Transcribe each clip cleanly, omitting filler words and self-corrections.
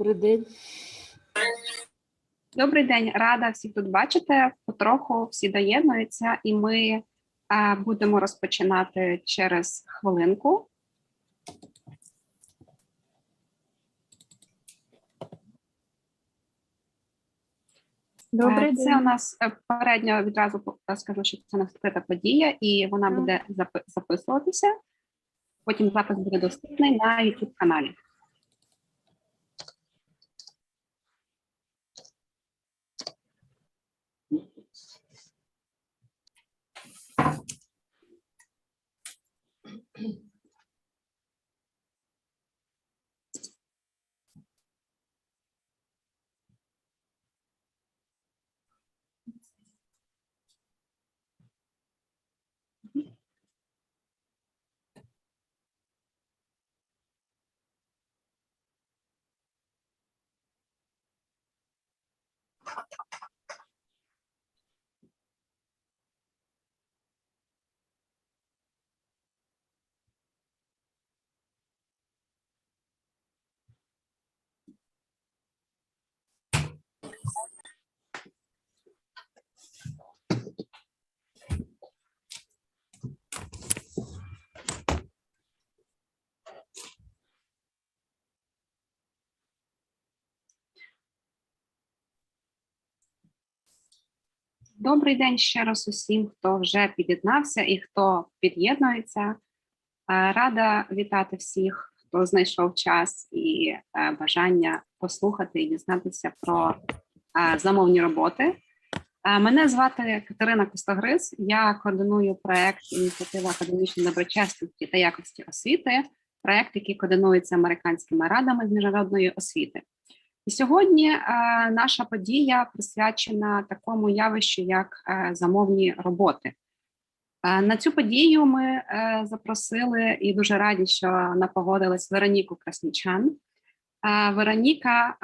Добрий день. Добрий день, рада всіх тут бачити. Потроху всі доєднуються, і ми будемо розпочинати через хвилинку. Добрий Це день. у нас попередньо відразу скажу, що це у нас відкрита подія, і вона буде записуватися. Потім запис буде доступний на YouTube-каналі. Добрий день ще раз усім, хто вже під'єднався і хто під'єднується. Рада вітати всіх, хто знайшов час і бажання послухати і дізнатися про замовні роботи. Мене звати Катерина Костогриз, я координую проєкт ініціатива академічної доброчесності та якості освіти, проєкт, який координується американськими радами з міжнародної освіти. І сьогодні наша подія присвячена такому явищу, як замовні роботи. На цю подію ми запросили і дуже раді, що вона погодилась Вероніку Краснічан. Вероніка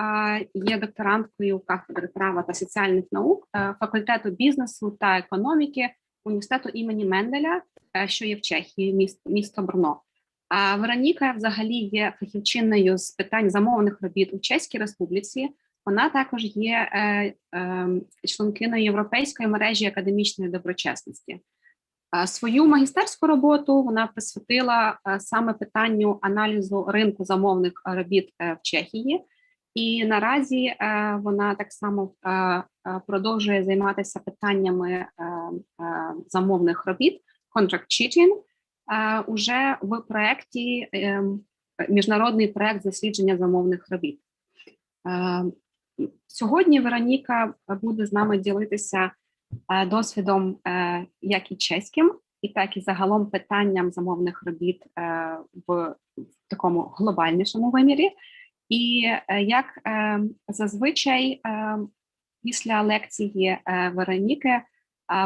є докторанткою кафедри права та соціальних наук факультету бізнесу та економіки університету імені Менделя, що є в Чехії, місто Брно. Вероніка взагалі є фахівчиною з питань замовних робіт у Чеській Республіці. Вона також є членкиною Європейської мережі академічної доброчесності. Свою магістерську роботу вона присвятила саме питанню аналізу ринку замовних робіт в Чехії. І наразі вона так само продовжує займатися питаннями замовних робіт, contract cheating, уже в проєкті, міжнародний проєкт дослідження замовних робіт. Сьогодні Вероніка буде з нами ділитися досвідом як і чеським, і так і загалом питанням замовних робіт в такому глобальнішому вимірі. І як зазвичай після лекції Вероніки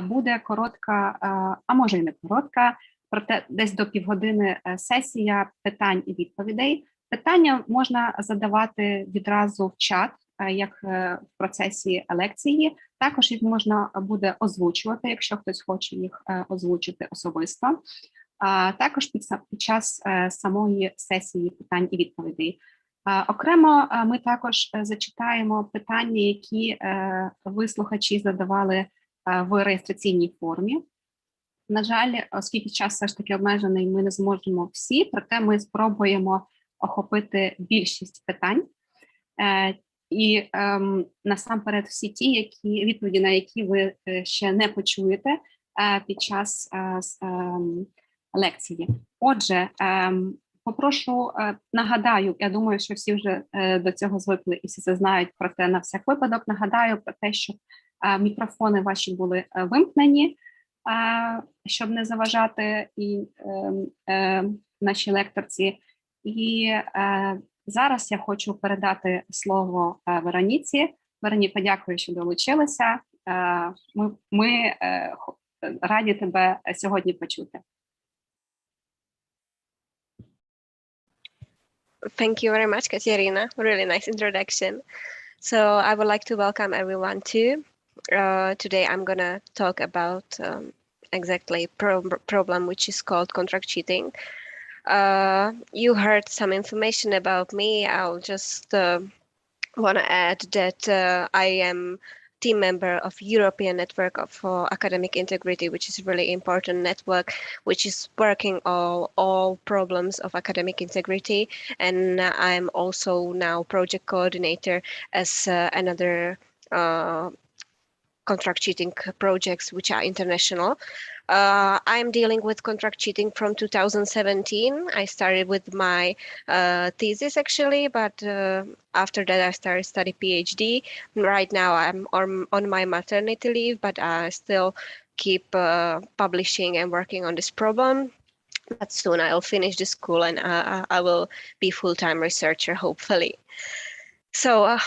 буде коротка, а може і не коротка, проте десь до півгодини сесія питань і відповідей. Питання можна задавати відразу в чат, як в процесі лекції. Також їх можна буде озвучувати, якщо хтось хоче їх озвучити особисто. Також під час самої сесії питань і відповідей. Окремо ми також зачитаємо питання, які ви, слухачі, задавали в реєстраційній формі. На жаль, оскільки час все ж таки обмежений, ми не зможемо всі, проте ми спробуємо охопити більшість питань. І насамперед всі ті, відповіді на які ви ще не почуєте під час лекції. Отже, попрошу, нагадаю, я думаю, що всі вже до цього звикли і всі це знають, проте на всяк випадок нагадаю про те, що мікрофони ваші були вимкнені, щоб не заважати і нашій лекторці. І зараз я хочу передати слово Вероніці. Вероніка, дякую, що долучилася. Ми раді тебе сьогодні почути. Thank you very much, Katerina. Really nice introduction. So I would like to welcome everyone too. Today I'm gonna talk about exactly problem which is called contract cheating. You heard some information about me. I'll just want to add that I am team member of European Network of Academic Integrity, which is a really important network, which is working on all problems of academic integrity. And I'm also now project coordinator as another contract cheating projects, which are international. I'm dealing with contract cheating from 2017. I started with my thesis actually, but after that I started study PhD. Right now I'm on my maternity leave, but I still keep publishing and working on this problem. But soon I'll finish the school and I will be full-time researcher, hopefully. So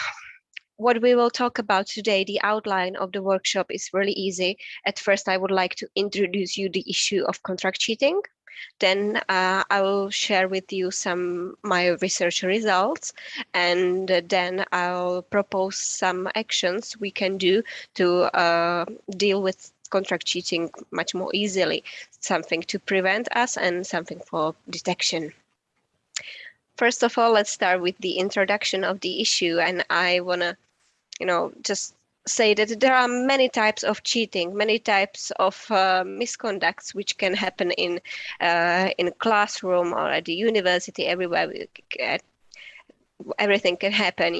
what we will talk about today, the outline of the workshop is really easy. At first, I would like to introduce you the issue of contract cheating. Then I will share with you some my research results, and then I'll propose some actions we can do to deal with contract cheating much more easily, something to prevent us and something for detection. First of all, let's start with the introduction of the issue, and I want to just say that there are many types of cheating, many types of misconducts which can happen in a classroom or at the university. Everywhere, everything can happen,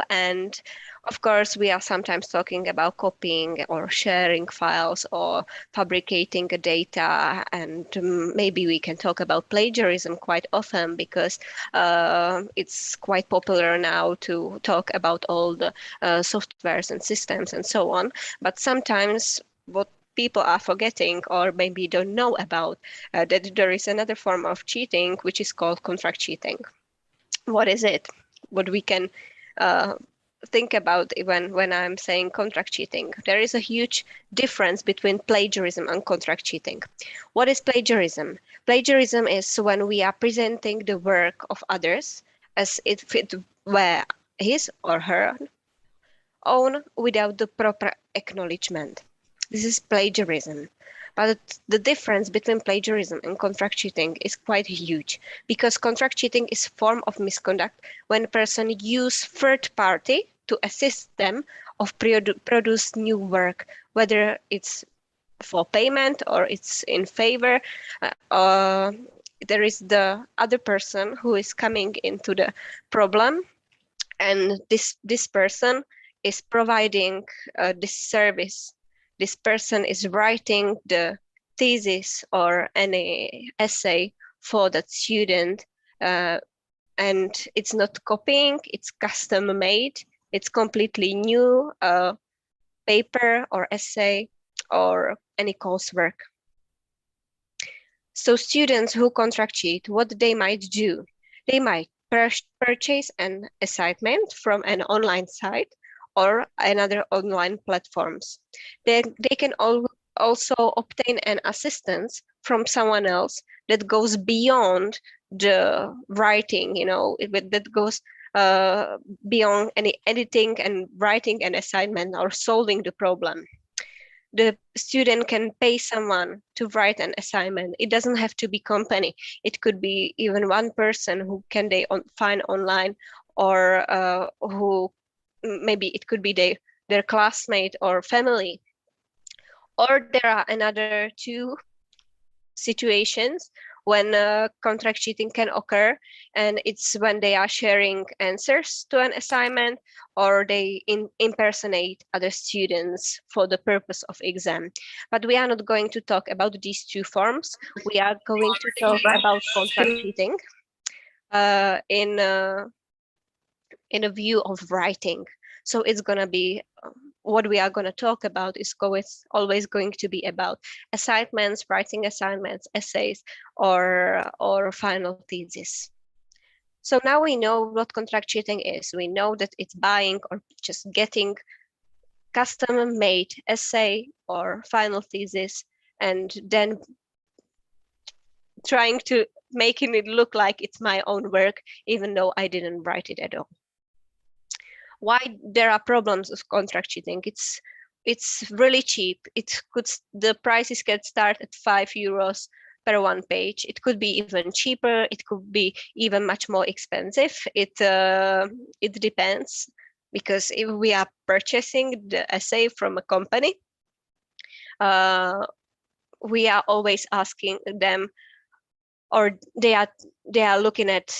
and of course we are sometimes talking about copying or sharing files or fabricating data, and maybe we can talk about plagiarism quite often because it's quite popular now to talk about all the softwares and systems and so on. But sometimes what people are forgetting or maybe don't know about that there is another form of cheating which is called contract cheating. What is it? What we can think about when I'm saying contract cheating. There is a huge difference between plagiarism and contract cheating. What is plagiarism? Plagiarism is when we are presenting the work of others as if it were his or her own without the proper acknowledgement. This is plagiarism. But the difference between plagiarism and contract cheating is quite huge, because contract cheating is a form of misconduct when a person uses third party to assist them of produce new work, whether it's for payment or it's in favor. There is the other person who is coming into the problem, and this person is providing this service. This person is writing the thesis or any essay for that student, and it's not copying, it's custom made, it's completely new paper or essay or any coursework. So students who contract cheat, what they might do, they might purchase an assignment from an online site or another online platforms. They can also obtain an assistance from someone else that goes beyond the writing, that goes beyond any editing and writing an assignment or solving the problem. The student can pay someone to write an assignment. It doesn't have to be company. It could be even one person who can they find online, or who maybe it could be their classmate or family. Or there are another two situations when contract cheating can occur, and it's when they are sharing answers to an assignment or they impersonate other students for the purpose of exam. But we are not going to talk about these two forms. We are going to talk about contract cheating in a view of writing. So it's going to be what we are going to talk about is always going to be about assignments, writing assignments, essays, or final thesis. So now we know what contract cheating is. We know that it's buying or just getting custom-made essay or final thesis and then trying to making it look like it's my own work, even though I didn't write it at all. Why there are problems with contract cheating? It's really cheap. The prices can start at €5 per one page. It could be even cheaper. It could be even much more expensive. It depends. because if we are purchasing the essay from a company, we are always asking them, or they are looking at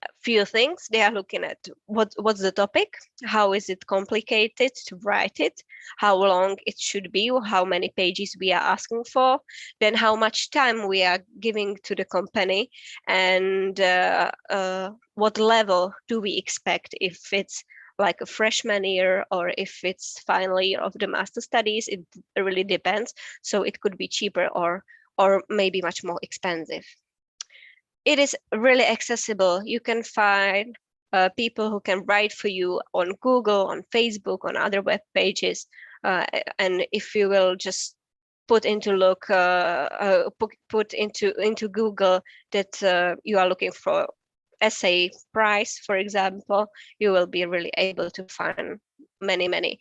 a few things. They are looking at what's the topic, how is it complicated to write it, how long it should be, how many pages we are asking for, then how much time we are giving to the company, and what level do we expect, if it's like a freshman year or if it's final year of the master studies. It really depends. So it could be cheaper or maybe much more expensive. It is really accessible. You can find people who can write for you on Google, on Facebook, on other web pages. And if you will just put into Google that you are looking for essay price, for example, you will be really able to find many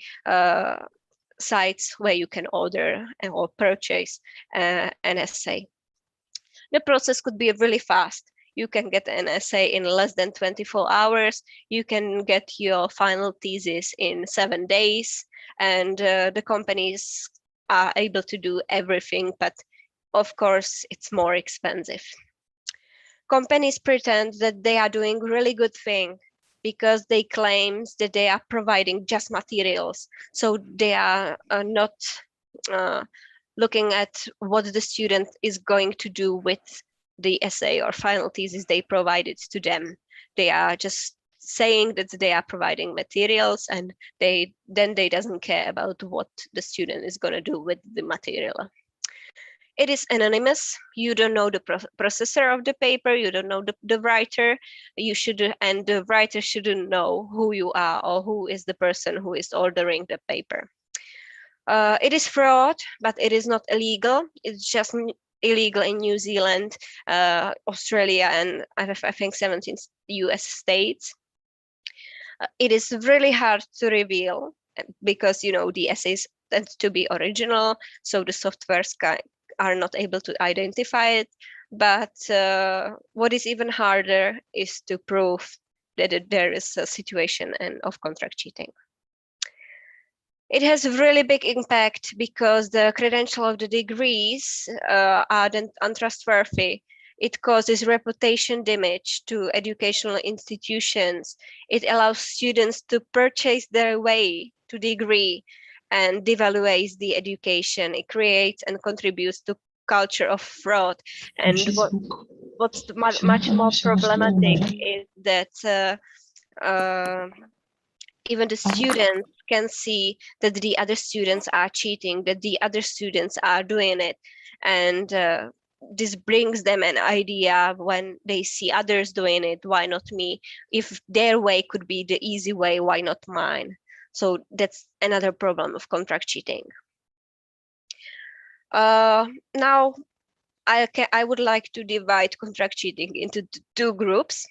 sites where you can order or purchase an essay. The process could be really fast. You can get an essay in less than 24 hours. You can get your final thesis in 7 days, and the companies are able to do everything, but of course it's more expensive. Companies pretend that they are doing really good thing because they claim that they are providing just materials. So they are not looking at what the student is going to do with the essay or final thesis they provided to them. They are just saying that they are providing materials, and they doesn't care about what the student is going to do with the material. It is anonymous. You don't know the processor of the paper. You don't know the writer. And the writer shouldn't know who you are or who is the person who is ordering the paper. It is fraud, but it is not illegal. It's just illegal in New Zealand, Australia, and I think 17 US states. It is really hard to reveal because, the essays tend to be original, so the softwares are not able to identify it. But what is even harder is to prove that there is a situation of contract cheating. It has a really big impact because the credential of the degrees are then untrustworthy. It causes reputation damage to educational institutions. It allows students to purchase their way to degree and devaluates the education. It creates and contributes to culture of fraud. And what's much more problematic is that even the students can see that the other students are cheating, that the other students are doing it. And this brings them an idea when they see others doing it, why not me? If their way could be the easy way, why not mine? So that's another problem of contract cheating. Now, I would like to divide contract cheating into two groups.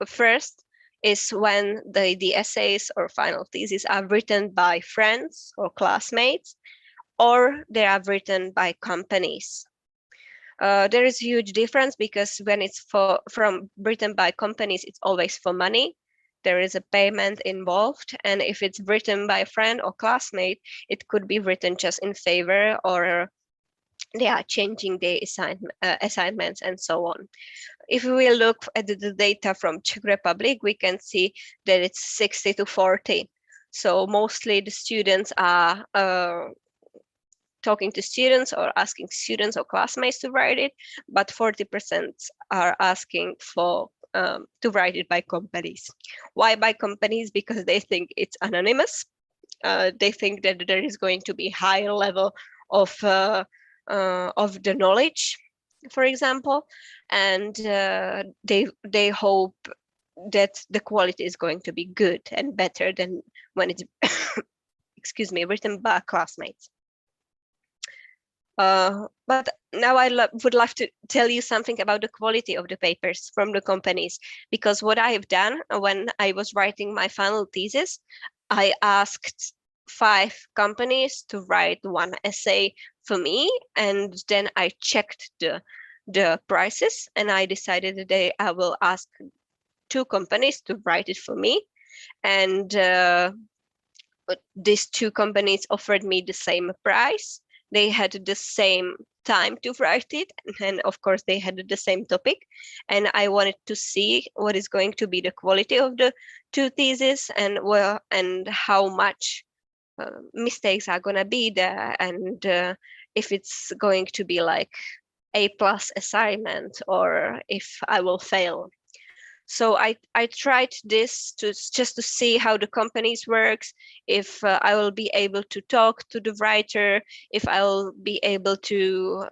First is when the essays or final theses are written by friends or classmates, or they are written by companies. There is a huge difference because when it's written by companies, it's always for money. There is a payment involved, and if it's written by a friend or classmate, it could be written just in favor, or they are changing the assignments and so on. If we look at the data from Czech Republic, we can see that it's 60 to 40. So mostly the students are talking to students or asking students or classmates to write it, but 40% are asking for to write it by companies. Why by companies? Because they think it's anonymous. They think that there is going to be higher level of the knowledge, for example, and they hope that the quality is going to be good and better than when it's written by classmates. But now I would love to tell you something about the quality of the papers from the companies, because what I have done when I was writing my final thesis, I asked 5 companies to write one essay for me, and then I checked the prices, and I decided that I will ask 2 companies to write it for me, and these two companies offered me the same price. They had the same time to write it, and of course they had the same topic, and I wanted to see what is going to be the quality of the two theses, and how much mistakes are gonna be there, and if it's going to be like A+ assignment or if I will fail. So I tried this just to see how the companies works, if I will be able to talk to the writer, if I'll be able to,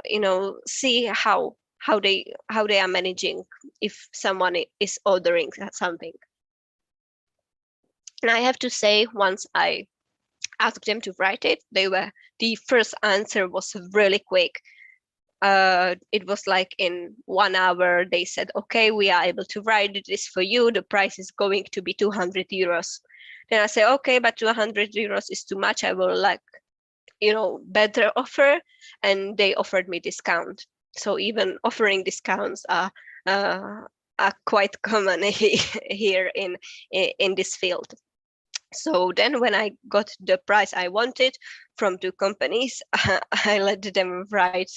see how they are managing if someone is ordering something. And I have to say, once I asked them to write it, the first answer was really quick. It was like in 1 hour, they said, okay, we are able to write this for you. The price is going to be 200 euros. Then I said, okay, but 200 euros is too much. I will better offer. And they offered me discount. So even offering discounts are quite common here in this field. So then when I got the price I wanted from two companies, I let them write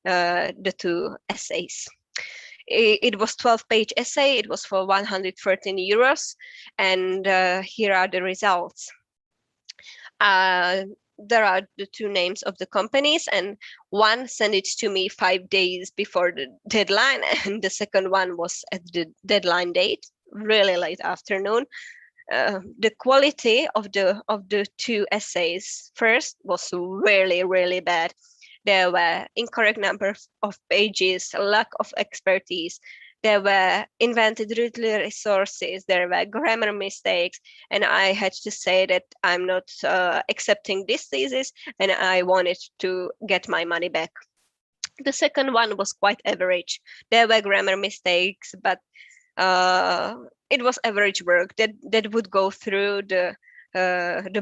the two essays. It was 12-page essay. It was for 113 euros. And here are the results. There are the two names of the companies, and one sent it to me 5 days before the deadline, and the second one was at the deadline date, really late afternoon. The quality of the two essays first was really, really bad. There were incorrect number of pages, lack of expertise. There were invented resources. There were grammar mistakes, and I had to say that I'm not accepting this thesis, and I wanted to get my money back. The second one was quite average. There were grammar mistakes, but it was average work that would go through the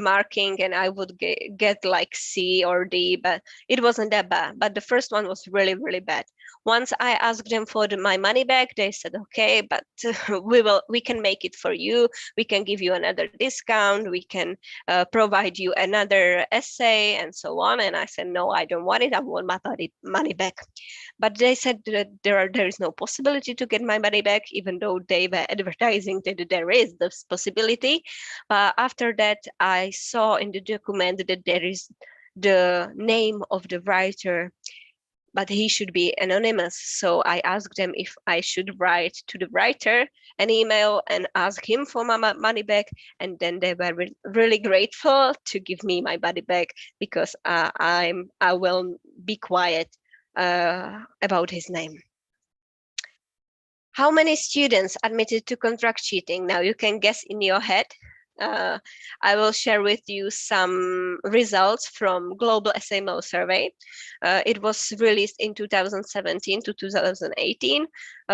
marking, and I would get like C or D, but it wasn't that bad. But the first one was really, really bad. Once I asked them for my money back, they said, okay, but we can make it for you. We can give you another discount. We can provide you another essay and so on. And I said, no, I don't want it. I want my money back. But they said that there is no possibility to get my money back, even though they were advertising that there is this possibility. But after that, I saw in the document that there is the name of the writer, but he should be anonymous. So I asked them if I should write to the writer an email and ask him for my money back. And then they were really grateful to give me my money back, because I will be quiet about his name. How many students admitted to contract cheating? Now you can guess in your head. I will share with you some results from Global Smo Survey. It was released in 2017 to 2018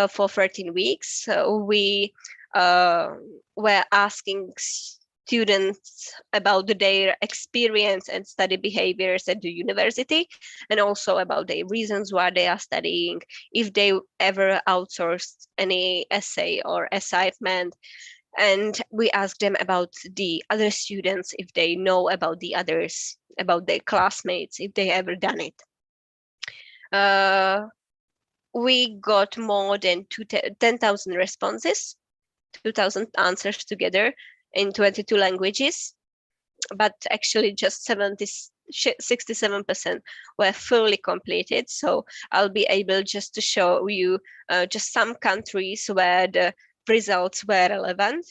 for 13 weeks. So we were asking students about their experience and study behaviors at the university, and also about the reasons why they are studying, if they ever outsourced any essay or assignment. And we asked them about the other students, if they know about the others, about their classmates, if they ever done it. We got more than 10,000 responses, 2,000 answers together in 22 languages, but actually just 67% were fully completed. So I'll be able just to show you just some countries where the results were relevant.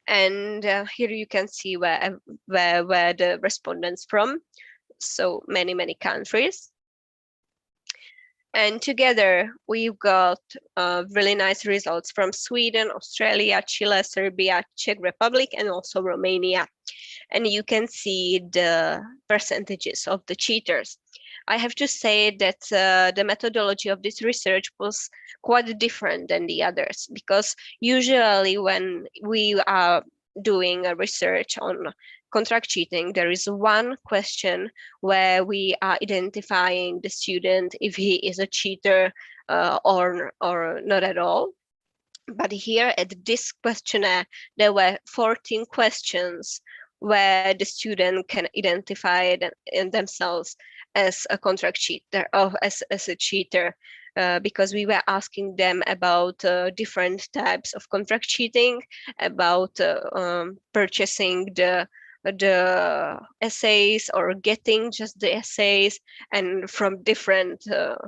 And here you can see where the respondents from. So many countries. And together we've got really nice results from Sweden, Australia, Chile, Serbia, Czech Republic, and also Romania. And you can see the percentages of the cheaters. I have to say that the methodology of this research was quite different than the others, because usually when we are doing a research on contract cheating, there is one question where we are identifying the student if he is a cheater or not at all. But here at this questionnaire, there were 14 questions where the student can identify themselves as a contract cheater or as a cheater, because we were asking them about different types of contract cheating, about purchasing the essays or getting just the essays, and from different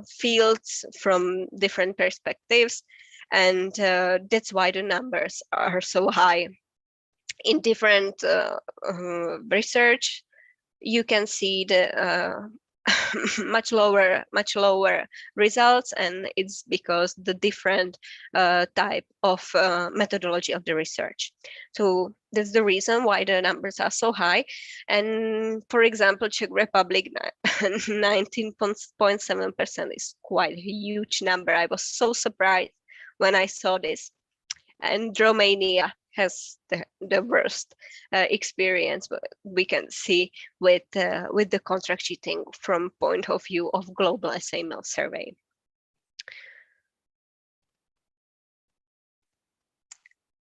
fields, from different perspectives. And that's why the numbers are so high. In different research, you can see the much lower results, and it's because the different type of methodology of the research. So that's the reason why the numbers are so high. And for example, Czech Republic, 19.7% is quite a huge number. I was so surprised when I saw this. And Romania has the worst experience we can see with the contract cheating from point of view of Global Smo Survey.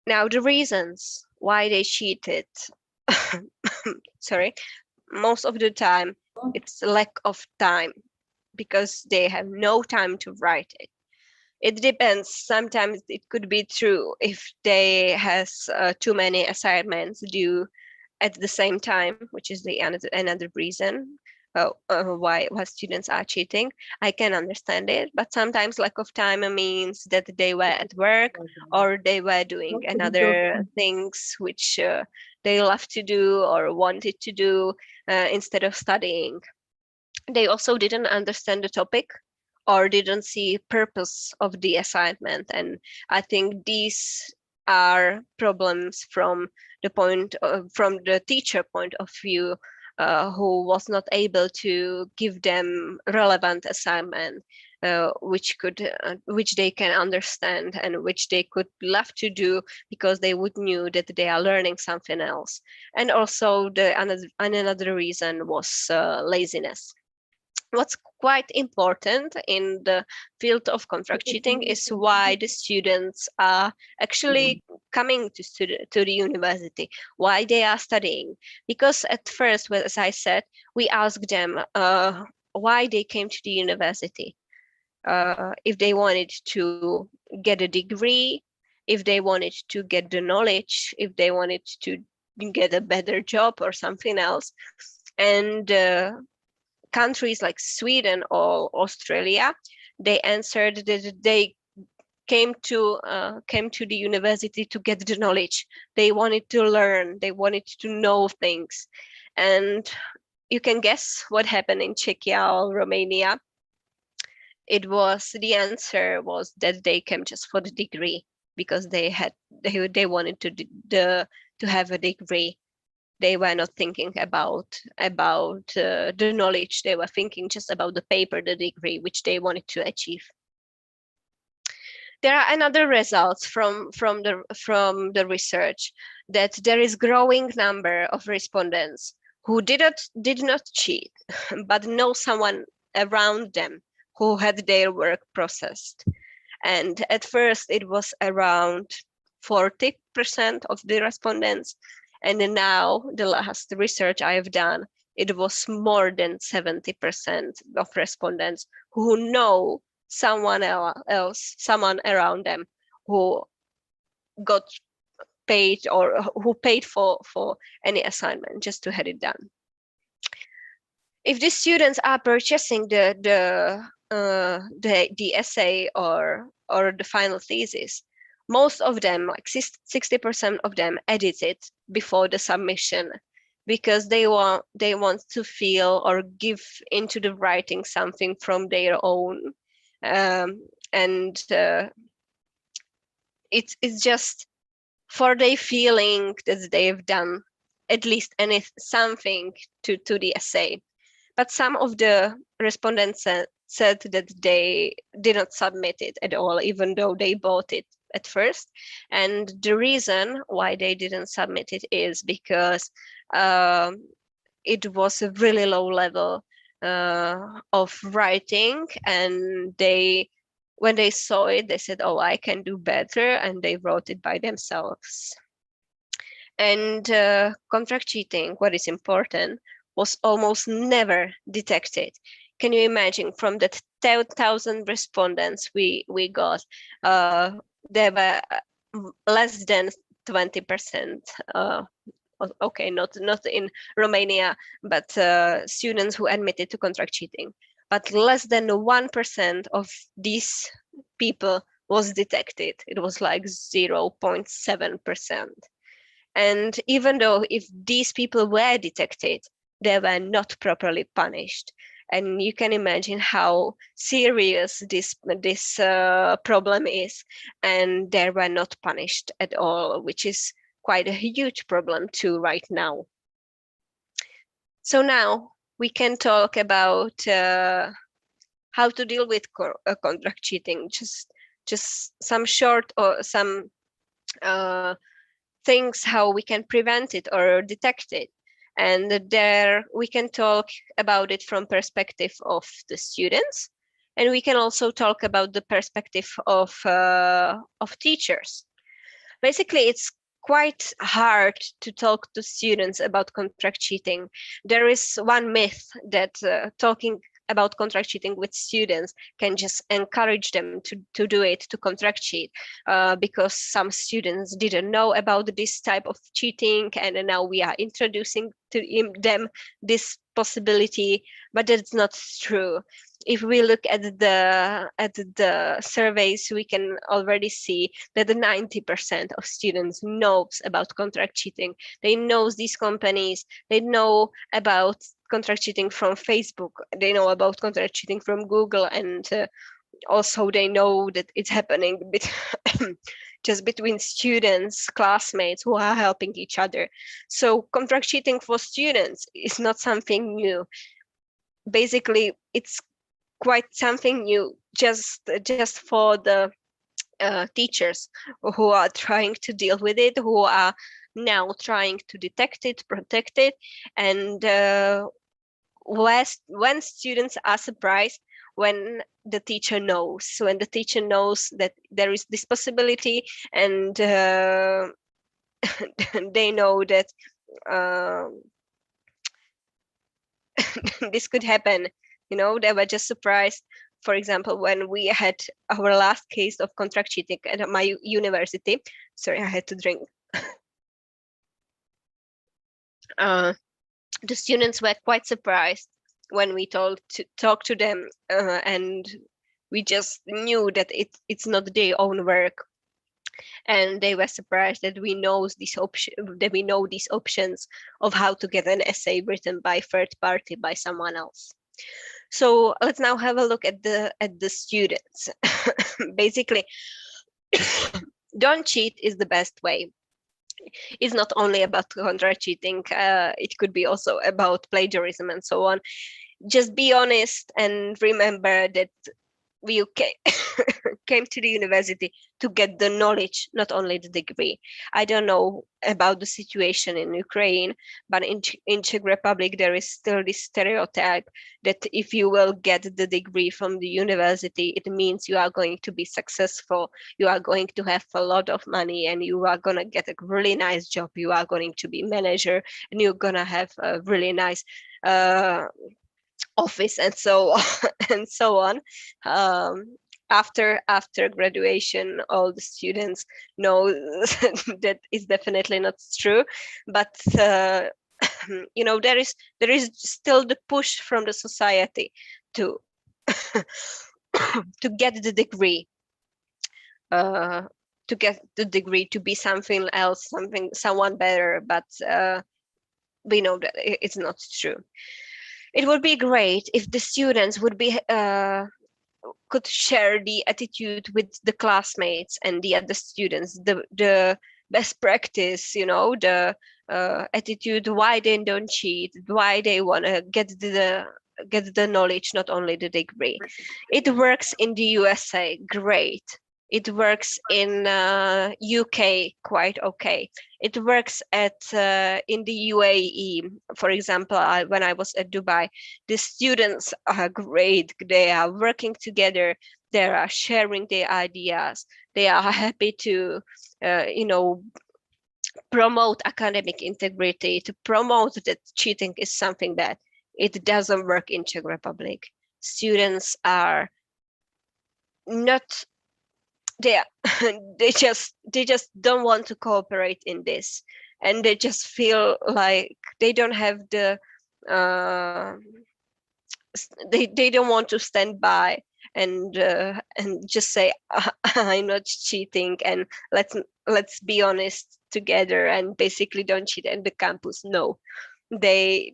Now the reasons why they cheated, sorry, most of the time it's lack of time, because they have no time to write it. It depends. Sometimes it could be true if they has too many assignments due at the same time, which is the another reason why students are cheating. I can understand it, but sometimes lack of time means that they were at work or they were doing another things which they love to do or wanted to do instead of studying. They also didn't understand the topic or didn't see purpose of the assignment. And I think these are problems from the teacher point of view, who was not able to give them relevant assignment, which they can understand and which they could love to do, because they would knew that they are learning something else. And also another reason was laziness. What's quite important in the field of contract cheating is why the students are actually coming to the university, why they are studying. Because at first, well, as I said, we asked them why they came to the university, if they wanted to get a degree, if they wanted to get the knowledge, if they wanted to get a better job or something else. And countries like Sweden or Australia, they answered that they came to the university to get the knowledge. They wanted to learn, they wanted to know things. And you can guess what happened in Czechia or Romania. The answer was that they came just for the degree, because they wanted to have a degree. They were not thinking about the knowledge. They were thinking just about the paper, the degree, which they wanted to achieve. There are another results from the research, that there is growing number of respondents who did not cheat, but know someone around them who had their work processed. And at first it was around 40% of the respondents. And now, the last research I have done, it was more than 70% of respondents who know someone else, someone around them, who got paid or who paid for any assignment just to have it done. If the students are purchasing the essay or the final thesis, most of them, like 60% of them, edit it before the submission, because they want to feel or give into the writing something from their own, and it's just for their feeling that they've done at least something to the essay. But some of the respondents said that they did not submit it at all, even though they bought it at first. And the reason why they didn't submit it is because it was a really low level of writing, and when they saw it, they said, oh, I can do better, and they wrote it by themselves. And contract cheating, what is important, was almost never detected. Can you imagine, from the 10,000 respondents we got, there were less than 20%, okay, not in Romania, but students who admitted to contract cheating. But less than 1% of these people was detected. It was like 0.7%. And even though if these people were detected, they were not properly punished. And you can imagine how serious this problem is, and they were not punished at all, which is quite a huge problem too right now. So now we can talk about how to deal with contract cheating. Just some short or some things how we can prevent it or detect it. And there we can talk about it from perspective of the students, and we can also talk about the perspective of teachers. Basically, it's quite hard to talk to students about contract cheating. There is one myth that talking about contract cheating with students can just encourage them to do it, to contract cheat, because some students didn't know about this type of cheating, and now we are introducing to them this possibility, but that's not true. If we look at the surveys, we can already see that 90% of students knows about contract cheating. They know these companies, they know about contract cheating from Facebook, they know about contract cheating from Google, and also they know that it's happening just between students, classmates who are helping each other. So contract cheating for students is not something new. Basically, it's quite something new just for the teachers who are trying to deal with it, who are now trying to detect it, protect it, and when students are surprised when the teacher knows, that there is this possibility, and they know that this could happen. They were just surprised. For example, when we had our last case of contract cheating at my university, sorry, I had to drink. The students were quite surprised when we talk to them, and we just knew that it's not their own work, and they were surprised that we know these options of how to get an essay written by third party, by someone else. So let's now have a look at the students. Basically, don't cheat is the best way. It's not only about contract cheating, it could be also about plagiarism and so on. Just be honest and remember that we came to the university to get the knowledge, not only the degree. I don't know about the situation in Ukraine, but in Czech Republic, there is still this stereotype that if you will get the degree from the university, it means you are going to be successful, you are going to have a lot of money, and you are going to get a really nice job, you are going to be manager, and you're going to have a really nice office, and so on. After graduation, all the students know that is definitely not true, but there is still the push from the society to to get the degree, to be something else, someone better, but we know that it's not true. It would be great if the students would be could share the attitude with the classmates and the other students, the best practice, the attitude, why they don't cheat, why they want to get the knowledge, not only the degree. It works in the USA, great. It works in UK, quite okay. It works in the UAE. For example, when I was at Dubai, the students are great. They are working together. They are sharing their ideas. They are happy to, promote academic integrity, to promote that cheating is something bad. It doesn't work in Czech Republic. Students are not, they just don't want to cooperate in this, and they just feel like they don't have the they don't want to stand by and just say I'm not cheating, and let's be honest together and basically don't cheat at the campus. No, they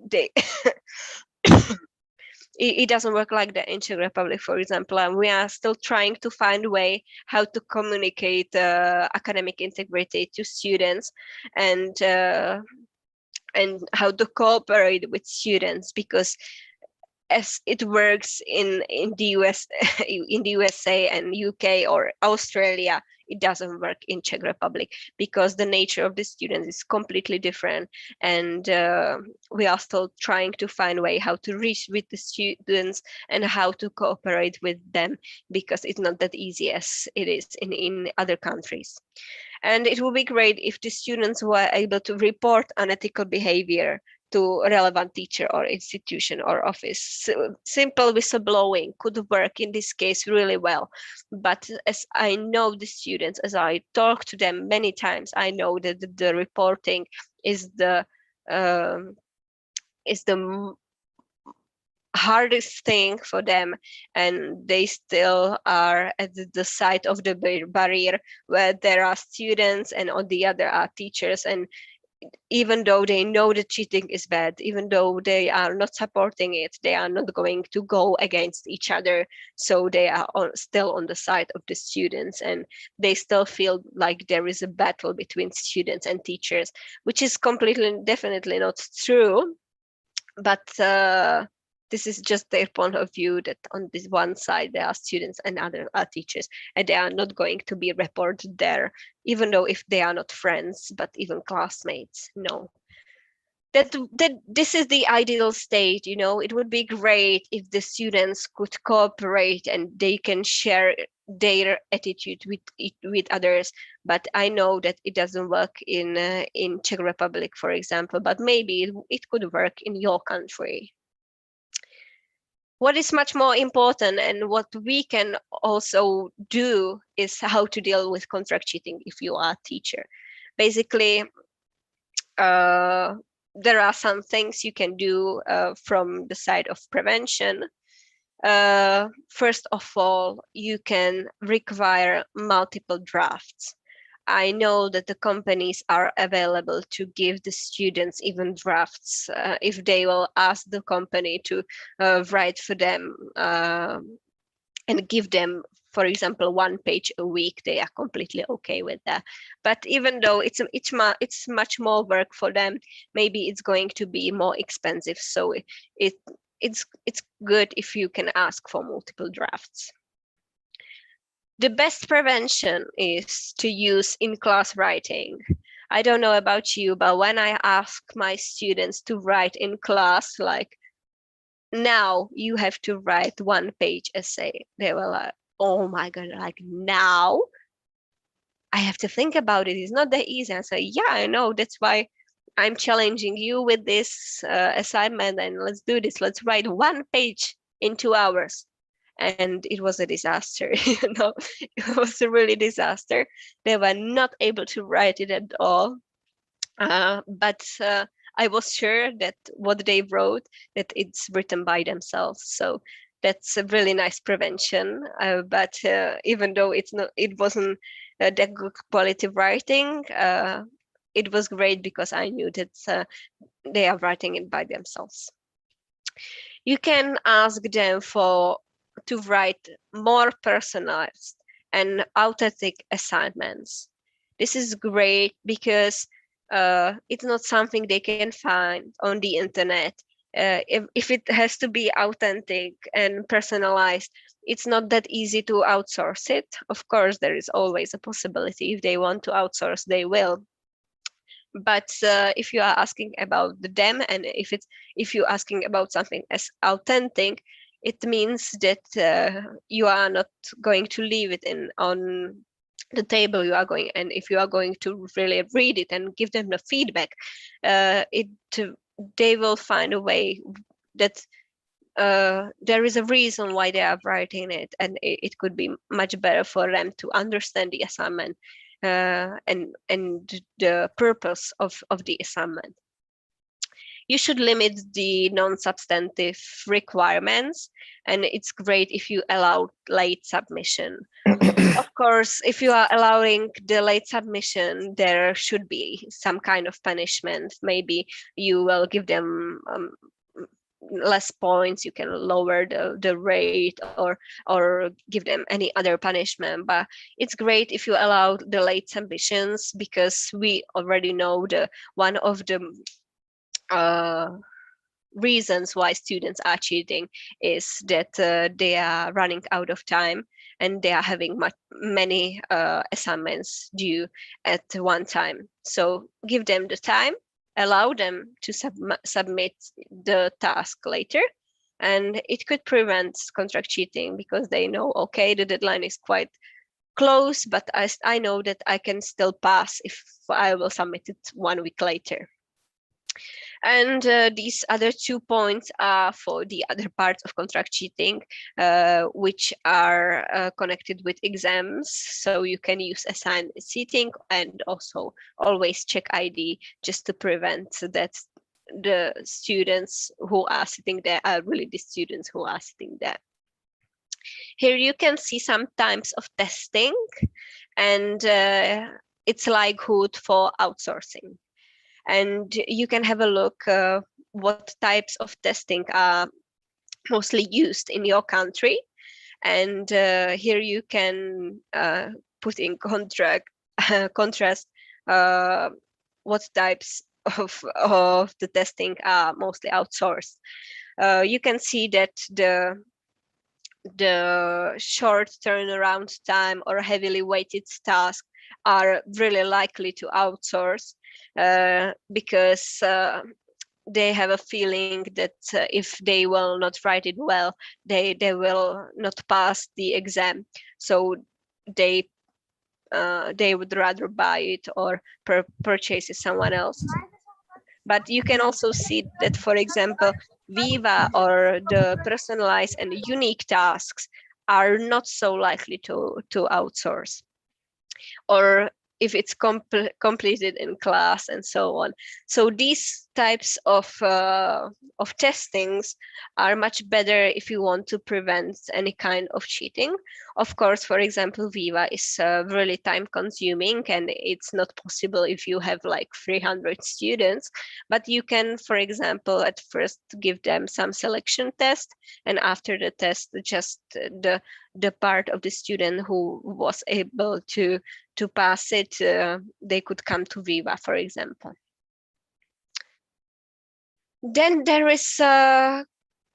it doesn't work like that in Czech Republic, for example, and we are still trying to find a way how to communicate academic integrity to students, and how to cooperate with students, because as it works in the US, in the USA and UK or Australia, it doesn't work in Czech Republic, because the nature of the students is completely different, and we are still trying to find a way how to reach with the students and how to cooperate with them, because it's not that easy as it is in other countries. And it would be great if the students were able to report unethical behavior to a relevant teacher or institution or office. So simple whistleblowing could work in this case really well. But as I know the students, as I talk to them many times, I know that the reporting is the hardest thing for them, and they still are at the side of the barrier where there are students and on the other are teachers, and even though they know that cheating is bad, even though they are not supporting it, they are not going to go against each other. So they are still on the side of the students, and they still feel like there is a battle between students and teachers, which is definitely not true. But this is just their point of view, that on this one side there are students and other are teachers, and they are not going to be reported there, even though if they are not friends, but even classmates. No. That this is the ideal state, you know. It would be great if the students could cooperate and they can share their attitude with others, but I know that it doesn't work in Czech Republic, for example, but maybe it could work in your country. What is much more important and what we can also do is how to deal with contract cheating if you are a teacher. Basically, there are some things you can do from the side of prevention. First of all, you can require multiple drafts. I know that the companies are available to give the students even drafts if they will ask the company to write for them and give them, for example, 1 page a week. They are completely okay with that. But even though it's much more work for them, maybe it's going to be more expensive. So it's good if you can ask for multiple drafts. The best prevention is to use in-class writing. I don't know about you, but when I ask my students to write in class, like, now you have to write 1-page essay, they were like, oh my God, like, now? I have to think about it. It's not that easy. I say, yeah, I know. That's why I'm challenging you with this assignment, and let's do this. Let's write 1 page in 2 hours. And it was a disaster. You know, it was a really disaster. They were not able to write it at all. But I was sure that what they wrote, that it's written by themselves. So that's a really nice prevention. But even though it wasn't that good quality writing, it was great because I knew that they are writing it by themselves. You can ask them to write more personalized and authentic assignments. This is great because it's not something they can find on the internet. If it has to be authentic and personalized, it's not that easy to outsource it. Of course, there is always a possibility. If they want to outsource, they will. But if you are asking about them, and if you're asking about something as authentic, it means that you are not going to leave it on the table you are going, and if you are going to really read it and give them the feedback, they will find a way that there is a reason why they are writing it, and it could be much better for them to understand the assignment and the purpose of the assignment. You should limit the non-substantive requirements, and it's great if you allow late submission. Of course, if you are allowing the late submission, there should be some kind of punishment. Maybe you will give them less points, you can lower the rate, or give them any other punishment. But it's great if you allow the late submissions, because we already know one of the reasons why students are cheating is that they are running out of time and they are having many assignments due at one time. So give them the time, allow them to submit the task later, and it could prevent contract cheating, because they know, okay, the deadline is quite close, but I know that I can still pass if I will submit it 1 week later. And these other 2 points are for the other parts of contract cheating, which are connected with exams. So you can use assigned seating, and also always check ID, just to prevent that the students who are sitting there are really the students who are sitting there. Here you can see some types of testing, and it's likelihood for outsourcing. And you can have a look what types of testing are mostly used in your country. And here you can put in contrast what types of the testing are mostly outsourced. You can see that the short turnaround time or heavily weighted tasks are really likely to outsource, because they have a feeling that if they will not write it well, they will not pass the exam. So they would rather buy it or purchase it someone else. But you can also see that, for example, Viva or the personalized and unique tasks are not so likely to outsource, or if it's completed in class and so on. So these types of testings are much better if you want to prevent any kind of cheating. Of course, for example, Viva is really time consuming, and it's not possible if you have like 300 students, but you can, for example, at first give them some selection test, and after the test, just the part of the student who was able to pass it, they could come to Viva, for example. Then there is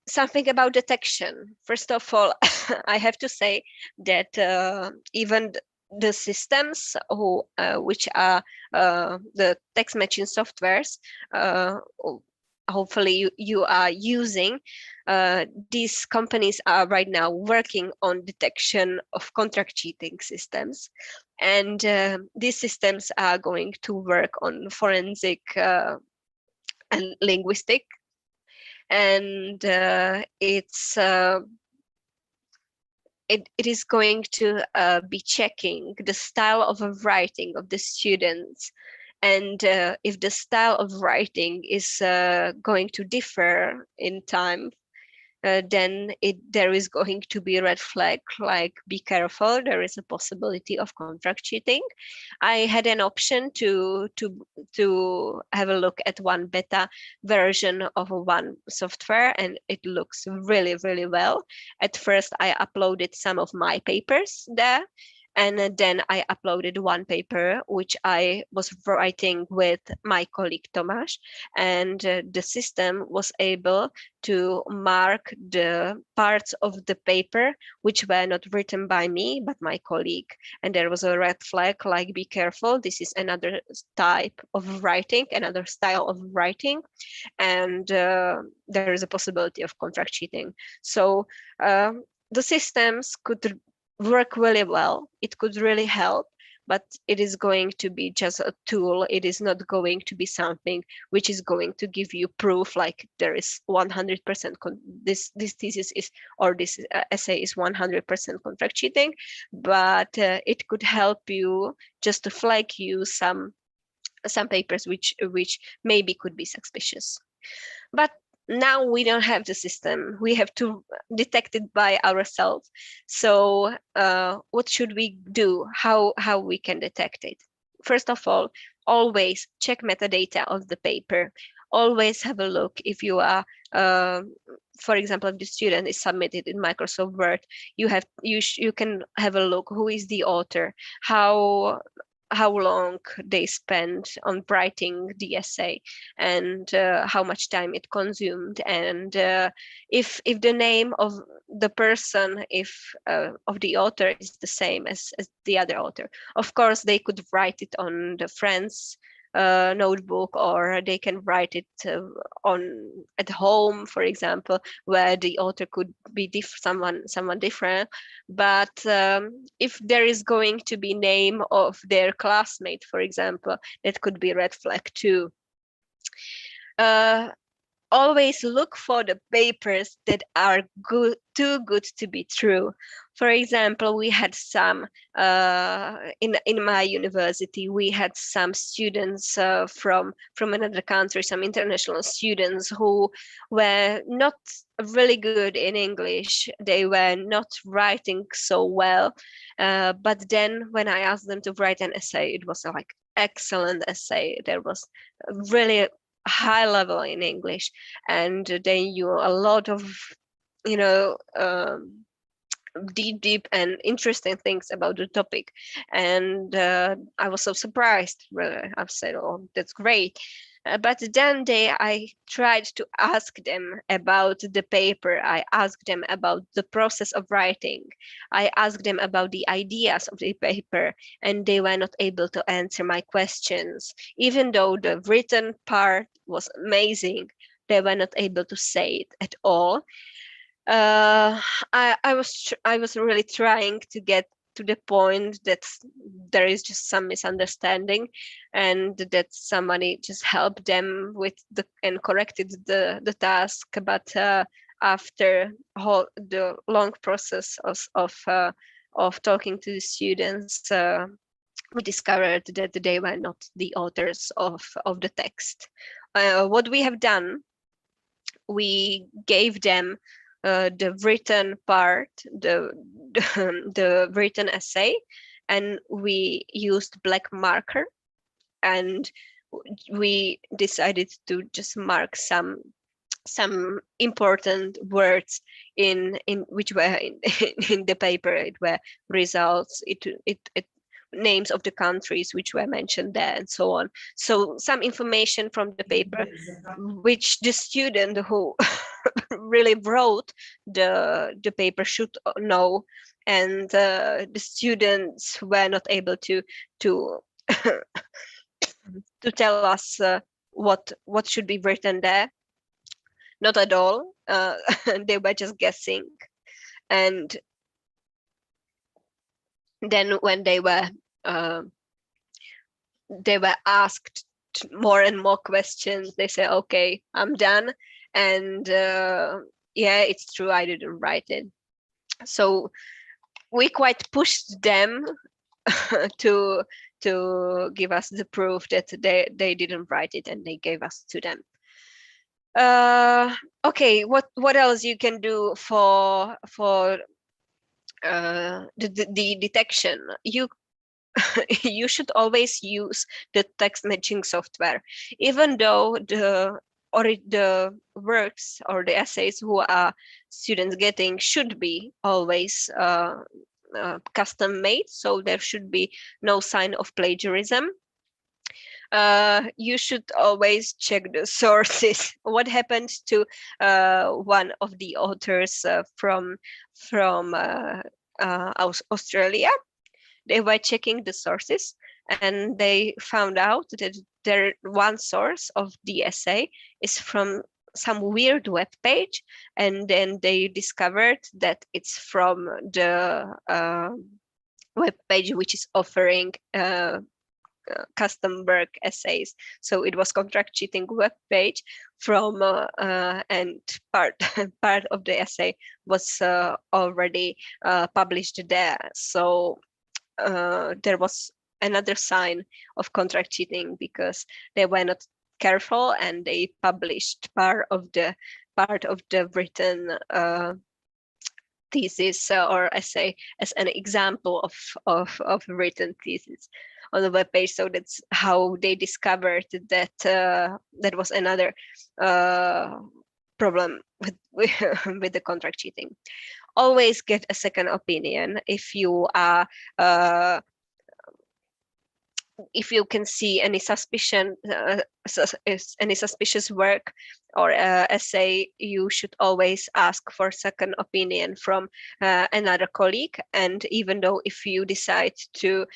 something about detection. First of all, I have to say that even the systems which are the text matching softwares, hopefully you are using, these companies are right now working on detection of contract cheating systems. And these systems are going to work on forensic and linguistic. And it is going to be checking the style of writing of the students. And if the style of writing is going to differ in time, then there is going to be a red flag, like be careful, there is a possibility of contract cheating. I had an option to have a look at one beta version of one software, and it looks really, really well. At first, I uploaded some of my papers there, and then I uploaded one paper which I was writing with my colleague Tomáš, and the system was able to mark the parts of the paper which were not written by me but my colleague. And there was a red flag, like be careful, this is another type of writing, another style of writing, and there is a possibility of contract cheating. So the systems could work really well. It could really help, but it is going to be just a tool. It is not going to be something which is going to give you proof like there is 100% this thesis is, or this essay is 100% contract cheating, but it could help you just to flag you some papers which maybe could be suspicious. But now we don't have the system. We have to detect it by ourselves. So what should we do? How we can detect it? First of all, always check metadata of the paper. Always have a look if you are, for example, if the student is submitted in Microsoft Word, you can have a look who is the author, how long they spent on writing the essay, and how much time it consumed, and if the name of the person of the author is the same as the other author. Of course, they could write it on the friend's notebook, or they can write it at home, for example, where the author could be someone different. But if there is going to be name of their classmate, for example, that could be red flag too. Always look for the papers that are too good to be true. For example, we had some in my university. We had some students from another country, some international students who were not really good in English. They were not writing so well. But then when I asked them to write an essay, it was like excellent essay. There was really high level in English, and they knew a lot of deep and interesting things about the topic. And I was so surprised. Really, I've said, oh, that's great. But then I tried to ask them about the paper. I asked them about the process of writing. I asked them about the ideas of the paper, and they were not able to answer my questions. Even though the written part was amazing, they were not able to say it at all. I was really trying to get to the point that there is just some misunderstanding, and that somebody just helped them with and corrected the task. But after the long process of talking to the students, we discovered that they were not the authors of the text. What we have done, we gave them the written part, the written essay, and we used black marker, and we decided to just mark some important words in which were in the paper. It were results, it names of the countries which were mentioned there, and so on. So some information from the paper which the student who really wrote the paper should know, and the students were not able to to tell us what should be written there. Not at all. They were just guessing. And then when they were asked more and more questions, they say, okay, I'm done. And yeah, it's true, I didn't write it. So we quite pushed them to give us the proof that they didn't write it, and they gave us to them. Okay, what else you can do for the detection? You should always use the text matching software, even though the works or the essays who are students getting should be always custom made, so there should be no sign of plagiarism. You should always check the sources. What happened to one of the authors from Australia? They were checking the sources, and they found out that their one source of the essay is from some weird web page, and then they discovered that it's from the web page which is offering custom work essays. So it was contract cheating web page from and part of the essay was already published there. So there was another sign of contract cheating because they were not careful and they published part of the written thesis or essay as an example of written thesis on the web page. So that's how they discovered that that was another problem with the contract cheating. Always get a second opinion if you are if you can see any suspicion, any suspicious work or essay, you should always ask for second opinion from another colleague. And even though if you decide to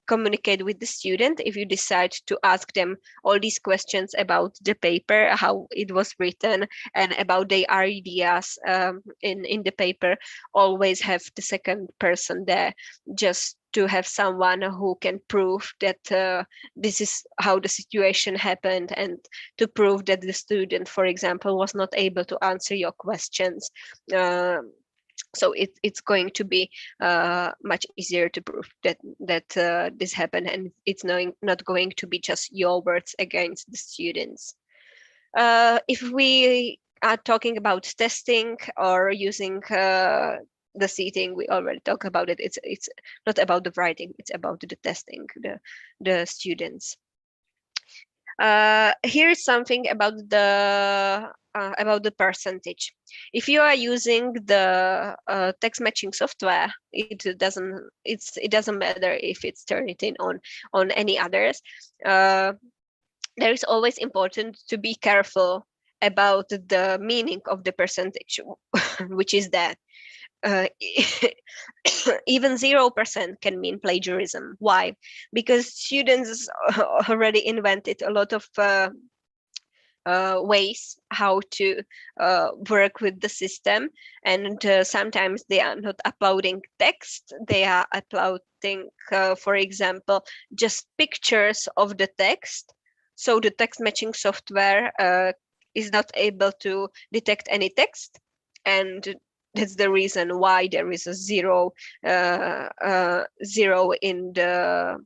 communicate with the student, if you decide to ask them all these questions about the paper, how it was written, and about their ideas in the paper, always have the second person there, just to have someone who can prove that this is how the situation happened, and to prove that the student, for example, was not able to answer your questions. So it's going to be much easier to prove that this happened, and it's not going to be just your words against the students. If we are talking about testing or using the seating, we already talked about it. It's not about the writing; it's about the testing the students. Here is something about the percentage. If you are using the text matching software, it doesn't matter if it's turned in on any others. There is always important to be careful about the meaning of the percentage, which is that even 0% can mean plagiarism. Why? Because students already invented a lot of ways how to work with the system, and sometimes they are not uploading text, they are uploading, for example, just pictures of the text. So the text matching software is not able to detect any text, and that's the reason why there is a zero in the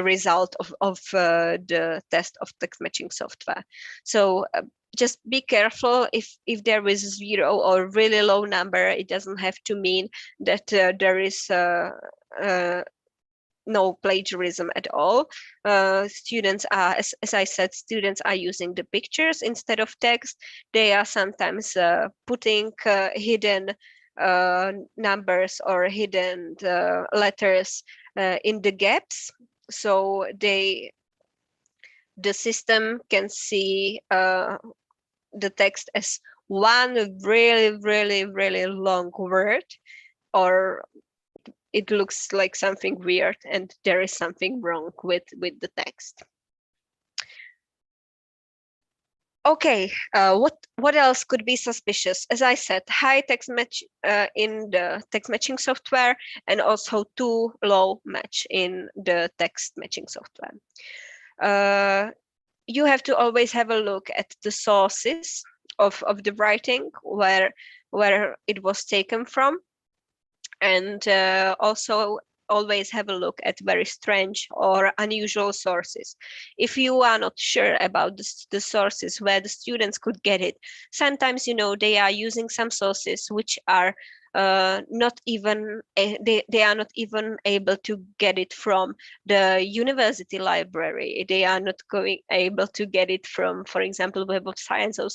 result of the test of text matching software. So just be careful. If there is 0 or really low number, it doesn't have to mean that there is no plagiarism at all. Students are, as I said, students are using the pictures instead of text. They are sometimes putting hidden numbers or hidden letters in the gaps, so the system can see the text as one really long word, or it looks like something weird and there is something wrong with the text. Okay, what else could be suspicious? As I said, high text match in the text matching software, and also too low match in the text matching software. You have to always have a look at the sources of the writing, where it was taken from, and also always have a look at very strange or unusual sources. If you are not sure about the sources where the students could get it, sometimes, they are using some sources which are not even they are not even able to get it from the university library. They are not able to get it from, for example, Web of Science or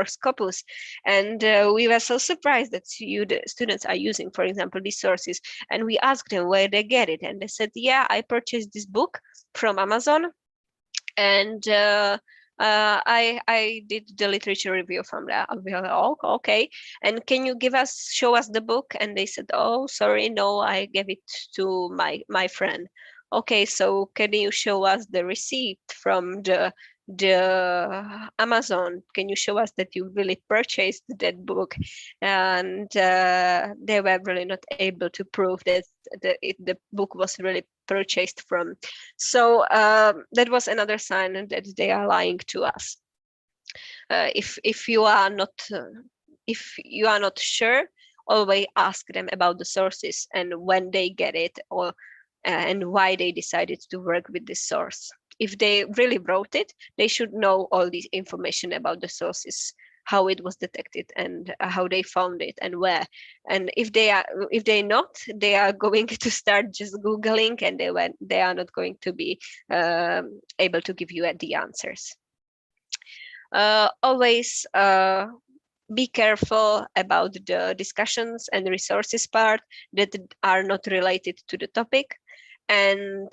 Scopus. And we were so surprised that the students are using, for example, these sources. And we asked them where they get it, and they said, yeah, I purchased this book from Amazon, and I did the literature review from there. We were like, oh, okay. And can you show us the book? And they said, oh, sorry, no, I gave it to my friend. Okay, so can you show us the receipt from the the Amazon, can you show us that you really purchased that book? And they were really not able to prove that the book was really purchased from. So that was another sign that they are lying to us. If you are not sure, always ask them about the sources and when they get it, or and why they decided to work with this source. If they really wrote it, they should know all this information about the sources, how it was detected, and how they found it and where. And if they not, they are going to start just Googling, and they are not going to be able to give you the answers. Always be careful about the discussions and resources part that are not related to the topic, and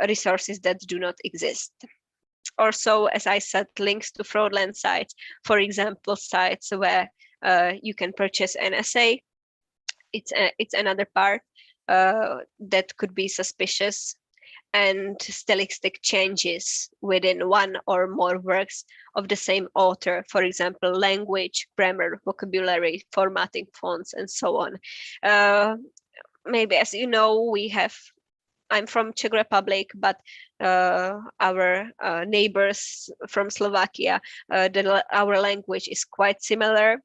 resources that do not exist. Also, as I said, links to fraudulent sites, for example, sites where you can purchase an essay. It's another part that could be suspicious, and stylistic changes within one or more works of the same author, for example, language, grammar, vocabulary, formatting, fonts, and so on. Maybe, as you know, I'm from Czech Republic, but our neighbors from Slovakia, our language is quite similar.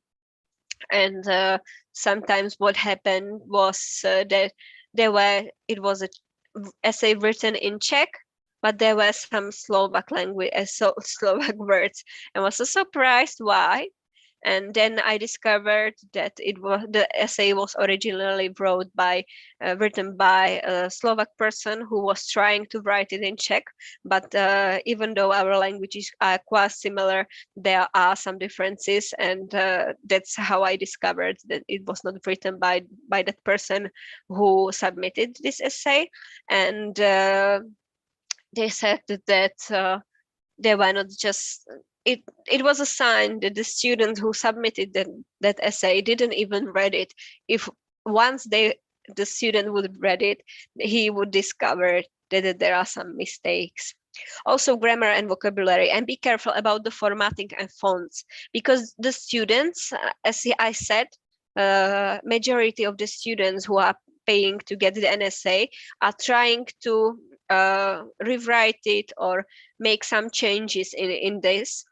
And sometimes what happened was that it was an essay written in Czech, but there were some Slovak language, Slovak words, and was so surprised why. And then I discovered that the essay was originally written by a Slovak person who was trying to write it in Czech. But even though our languages are quite similar, there are some differences, and that's how I discovered that it was not written by that person who submitted this essay. And they said that they were not just. It was a sign that the student who submitted that essay didn't even read it. If once the student would read it, he would discover that there are some mistakes. Also, grammar and vocabulary, and be careful about the formatting and fonts, because the students, as I said, majority of the students who are paying to get the NSA are trying to rewrite it or make some changes in this.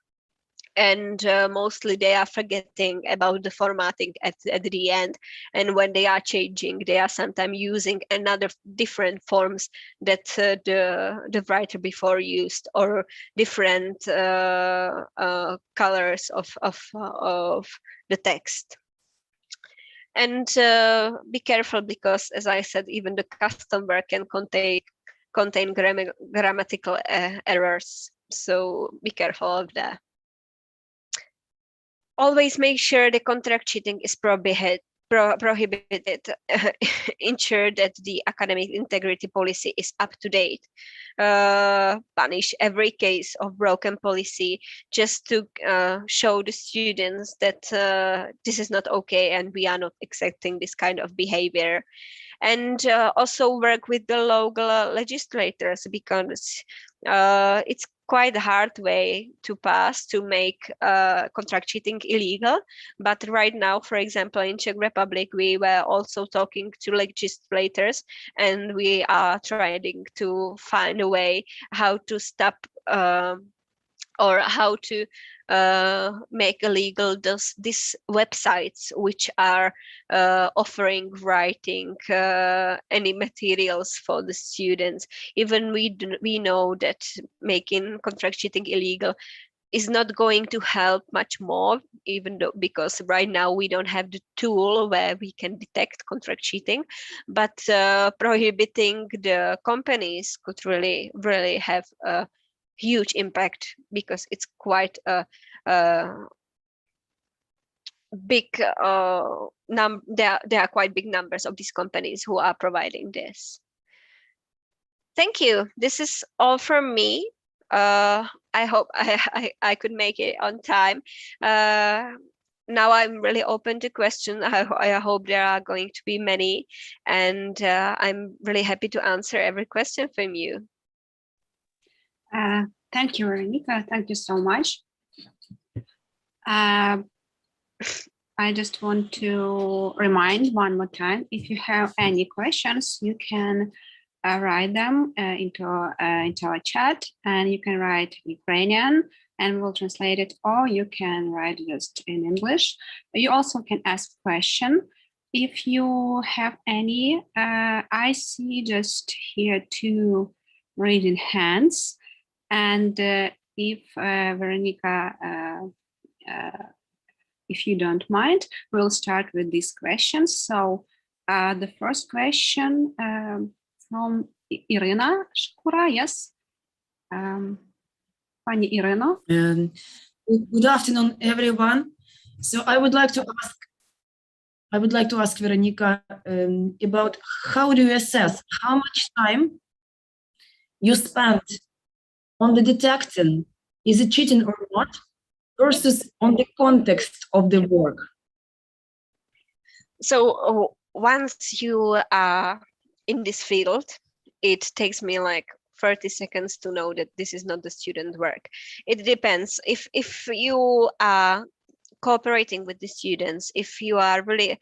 And mostly they are forgetting about the formatting at the end. And when they are changing, they are sometimes using different forms that the writer before used, or different colors of the text. And be careful, because, as I said, even the custom work can contain grammatical errors. So be careful of that. Always make sure the contract cheating is prohibited. Ensure that the academic integrity policy is up to date. Punish every case of broken policy, just to show the students that this is not okay and we are not accepting this kind of behavior. And also work with the local legislators, because it's quite a hard way to pass to make contract cheating illegal. But right now, for example, in Czech Republic, we were also talking to legislators, and we are trying to find a way how to stop or how to make illegal these websites which are offering writing any materials for the students. Even we know that making contract cheating illegal is not going to help much more, even though, because right now we don't have the tool where we can detect contract cheating. But prohibiting the companies could really have a huge impact, because it's quite a big there are quite big numbers of these companies who are providing this. Thank you. This is all from me. I hope I could make it on time. Now I'm really open to questions. I hope there are going to be many, and I'm really happy to answer every question from you. Thank you, Veronica. Thank you so much. I just want to remind one more time, if you have any questions, you can write them into our chat, and you can write Ukrainian and we'll translate it, or you can write just in English. You also can ask question. If you have any, I see just here 2 raising hands, and if Veronica, if you don't mind, we'll start with these questions. So the first question from Irina Shkura, yes. Pani Irino. Good afternoon, everyone. So I would like to ask Veronica about how do you assess how much time you spend on the detecting is it cheating or not versus on the context of the work. So once you are in this field, it takes me like 30 seconds to know that this is not the student work. It depends. If you are cooperating with the students, if you are really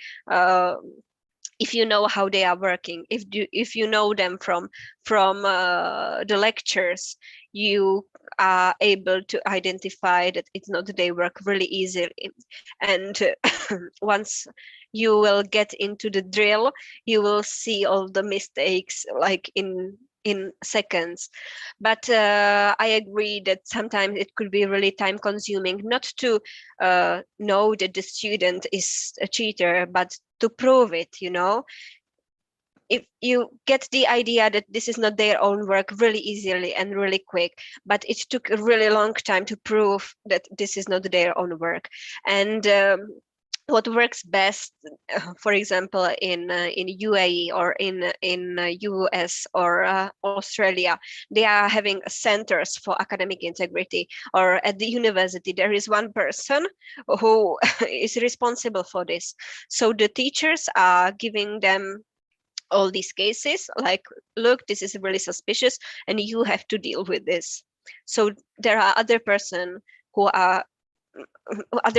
if you know how they are working, if you know them from the lectures, you are able to identify that it's not they work really easily. And once you will get into the drill, you will see all the mistakes like in seconds. But I agree that sometimes it could be really time consuming, not to know that the student is a cheater, but to prove it, you know. If you get the idea that this is not their own work really easily and really quick, but it took a really long time to prove that this is not their own work. And what works best, for example, in UAE or in US or Australia, they are having centers for academic integrity, or at the university there is one person who is responsible for this. So the teachers are giving them all these cases, like, look, this is really suspicious and you have to deal with this. So there are other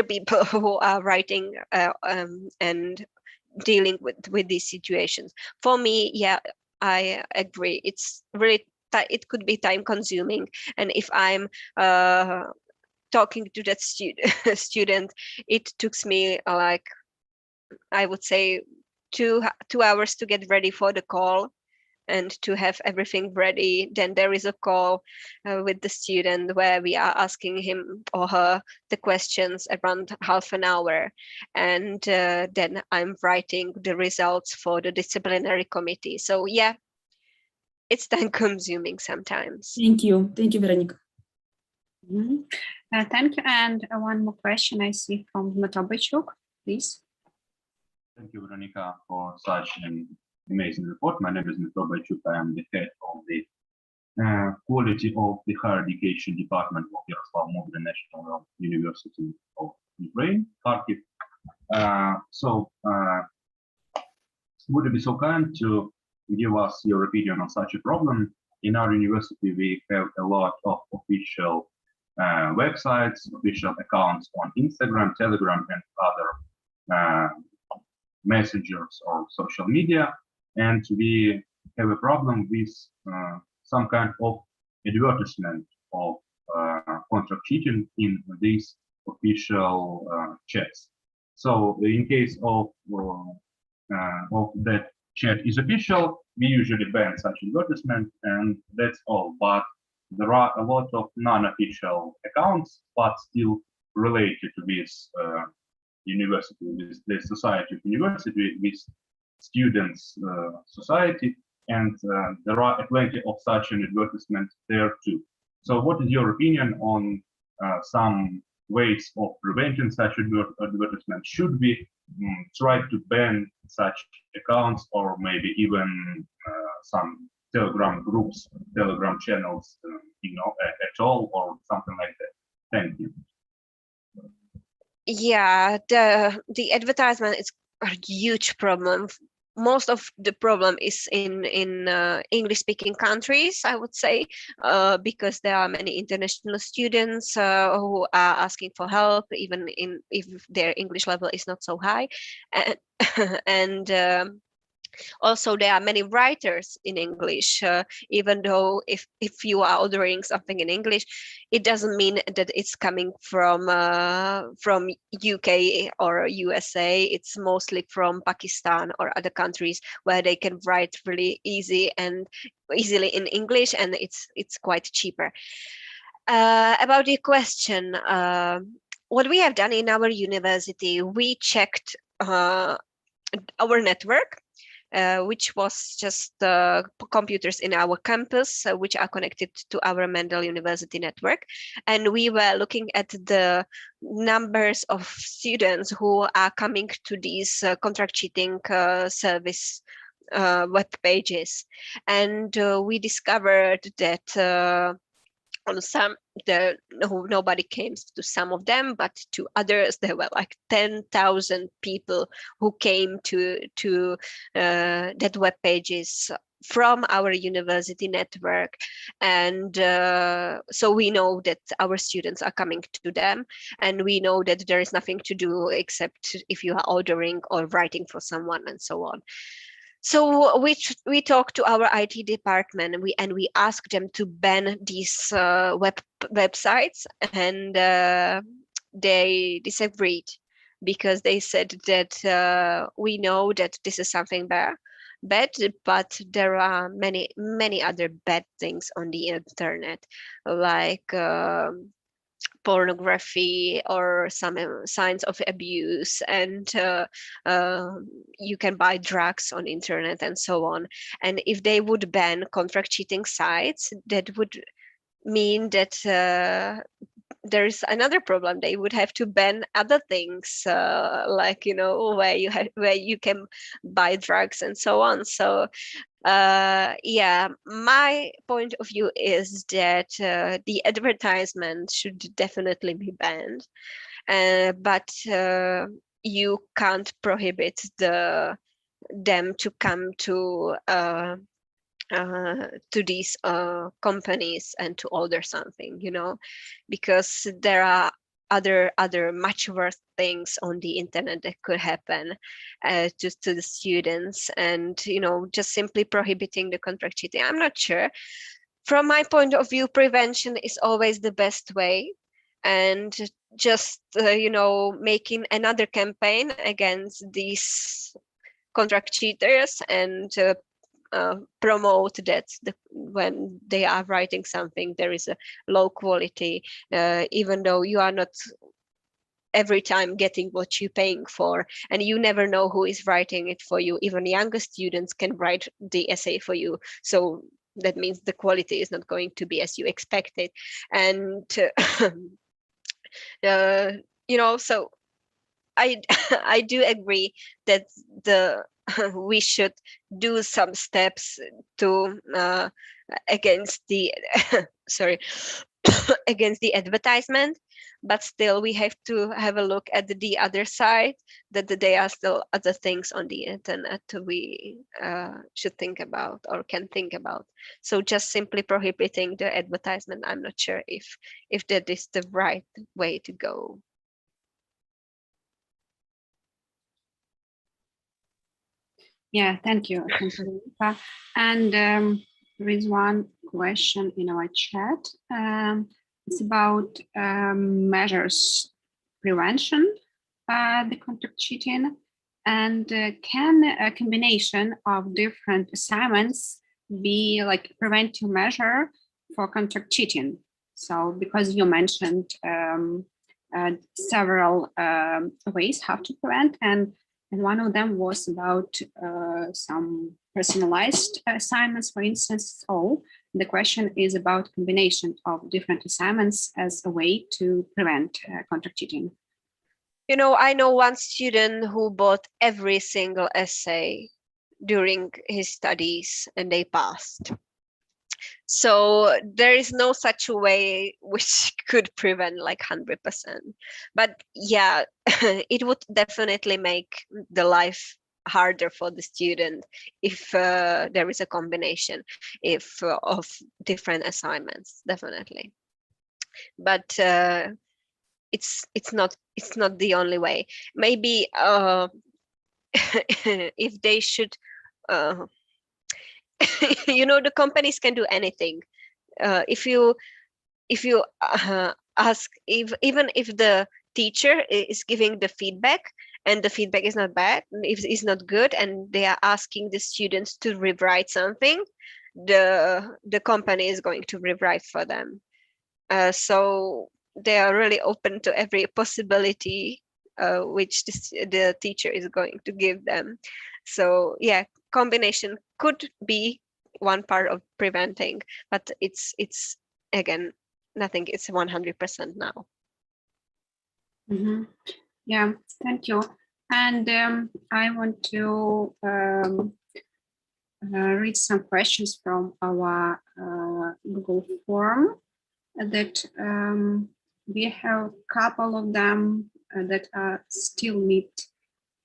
people who are writing and dealing with these situations. For me, yeah, I agree. It's really, it could be time consuming. And if I'm talking to that student, it took me like, I would say, two hours to get ready for the call and to have everything ready. Then there is a call with the student where we are asking him or her the questions around half an hour. And then I'm writing the results for the disciplinary committee. So yeah, it's time consuming sometimes. Thank you, Veronica. Mm-hmm. Thank you. And one more question I see from Matobachuk, please. Thank you, Veronica, for such an amazing report. My name is Matobachuk. I am the head of the Quality of the Higher Education Department of Yaroslav National University of Ukraine, Kharkiv. Would you be so kind to give us your opinion on such a problem? In our university, we have a lot of official websites, official accounts on Instagram, Telegram, and other messengers or social media, and we have a problem with some kind of advertisement of contract cheating in these official chats. So in case of that chat is official, we usually ban such advertisement, and that's all. But there are a lot of non-official accounts, but still related to this university, with the society of university, with students society, and there are plenty of such an advertisement there too. So what is your opinion on some ways of preventing such advertisement? Should we try to ban such accounts, or maybe even some Telegram groups, Telegram channels, at all, or something like that? Thank you. Yeah, the advertisement is a huge problem most of the problem is in English-speaking countries, I would say, because there are many international students who are asking for help, even if their English level is not so high, and also there are many writers in English, even though if you are ordering something in English, it doesn't mean that it's coming from UK or USA. It's mostly from Pakistan or other countries where they can write really easily in English, and it's quite cheaper. About the question, what we have done in our university, we checked our network, which was just computers in our campus, which are connected to our Mendel University network. And we were looking at the numbers of students who are coming to these contract cheating service web pages. And we discovered that on some, nobody came to some of them, but to others there were like 10,000 people who came to that web pages from our university network. And so we know that our students are coming to them, and we know that there is nothing to do except if you are ordering or writing for someone and so on. So we talked to our IT department, and we asked them to ban these websites, and they disagreed, because they said that we know that this is something bad, but there are many other bad things on the internet, like pornography or some signs of abuse, and you can buy drugs on internet and so on. And if they would ban contract cheating sites, that would mean that there is another problem. They would have to ban other things, like, you know, where you can buy drugs and so on. So yeah, my point of view is that the advertisement should definitely be banned, but you can't prohibit them to come to these companies and to order something, you know, because there are other much worse things on the internet that could happen to the students. And, you know, just simply prohibiting the contract cheating, I'm not sure. From my point of view, prevention is always the best way, and just you know, making another campaign against these contract cheaters, and promote that when they are writing something, there is a low quality, even though you are not every time getting what you're paying for, and you never know who is writing it for you. Even younger students can write the essay for you, so that means the quality is not going to be as you expected. And you know, so I do agree that we should do some steps to against the sorry against the advertisement, but still we have to have a look at the other side, that there are still other things on the internet we should think about or can think about. So just simply prohibiting the advertisement, I'm not sure if that is the right way to go. Yeah, thank you, Veronika. And there is one question in our chat. It's about measures prevention the contract cheating, and can a combination of different assignments be like a preventive measure for contract cheating? So because you mentioned several ways how to prevent, and one of them was about some personalized assignments, for instance. So the question is about combination of different assignments as a way to prevent contract cheating. You know, I know one student who bought every single essay during his studies and they passed. So there is no such a way which could prevent like 100%. But yeah, it would definitely make the life harder for the student if there is a combination of different assignments, definitely. But it's not the only way. Maybe if they should, the companies can do anything. If you ask, even if the teacher is giving the feedback and the feedback is not bad, if it's not good, and they are asking the students to rewrite something, the company is going to rewrite for them. So they are really open to every possibility which the teacher is going to give them. So yeah, combination could be one part of preventing, but it's again, nothing is 100% now. Mm-hmm. Yeah, thank you. And I want to read some questions from our Google form that we have a couple of them that still need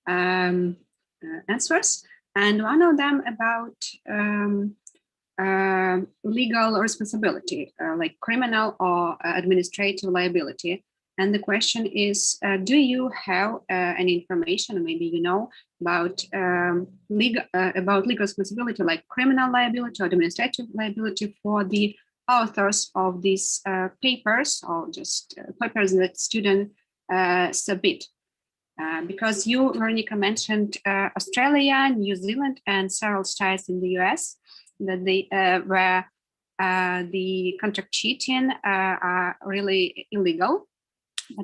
answers. And one of them about legal responsibility, like criminal or administrative liability. And the question is, do you have any information, maybe you know, about legal responsibility, like criminal liability or administrative liability for the authors of these papers, or just papers that students submit? Because you, Veronica, mentioned Australia, New Zealand, and several states in the US, that they where the contract cheating are really illegal.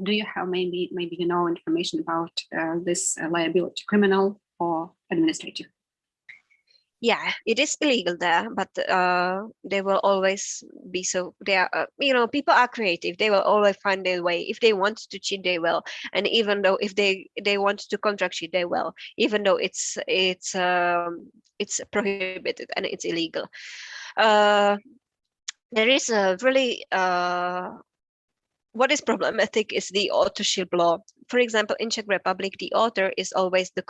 Do you have maybe you know information about this liability, criminal or administrative? Yeah, it is illegal there, but they will always be so. They are, people are creative. They will always find their way. If they want to cheat, they will. And even though if they want to contract cheat, they will. Even though it's prohibited and it's illegal. There is a really what is problematic is the authorship law. For example, in Czech Republic, the author is always the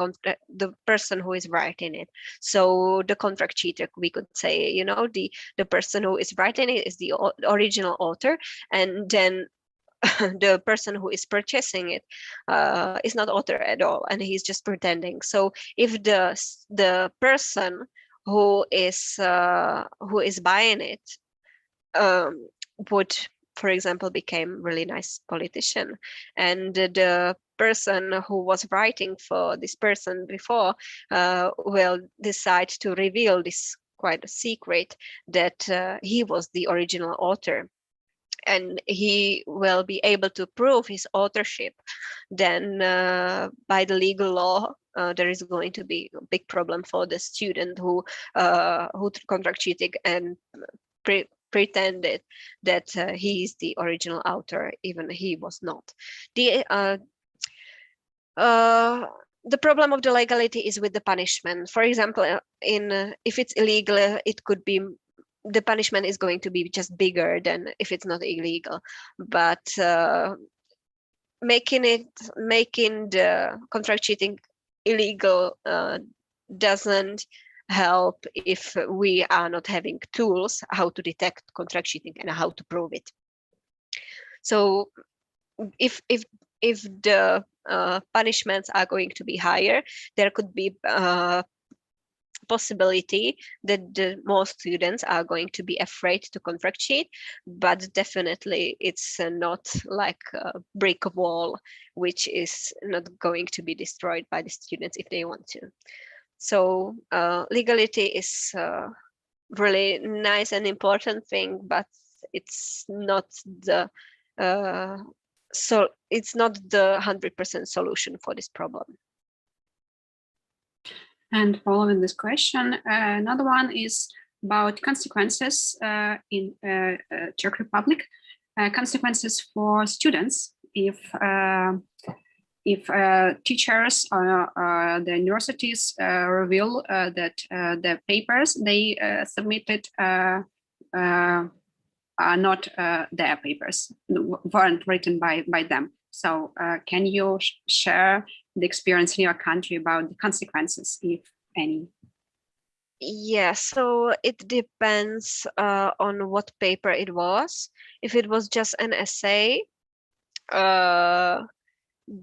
person who is writing it. So the contract cheater, we could say, the person who is writing it is the original author, and then the person who is purchasing it is not author at all, and he's just pretending. So if the person who is buying it would, for example, became really nice politician, and the person who was writing for this person before will decide to reveal this quite a secret that he was the original author, and he will be able to prove his authorship. Then by the legal law, there is going to be a big problem for the student who contract cheated and pretended that he is the original author, even he was not. The problem of the legality is with the punishment. For example, if it's illegal, it could be the punishment is going to be just bigger than if it's not illegal. But making the contract cheating illegal doesn't help if we are not having tools how to detect contract cheating and how to prove it. So if the punishments are going to be higher, there could be possibility that the most students are going to be afraid to contract cheat, but definitely it's not like a brick wall which is not going to be destroyed by the students if they want to. So legality is really nice and important thing, but it's not the it's not the 100% solution for this problem. And following this question, another one is about consequences in Czech Republic, consequences for students if teachers or the universities reveal that the papers they submitted are not their papers, weren't written by them. So can you share the experience in your country about the consequences, if any? Yeah, so it depends on what paper it was. If it was just an essay,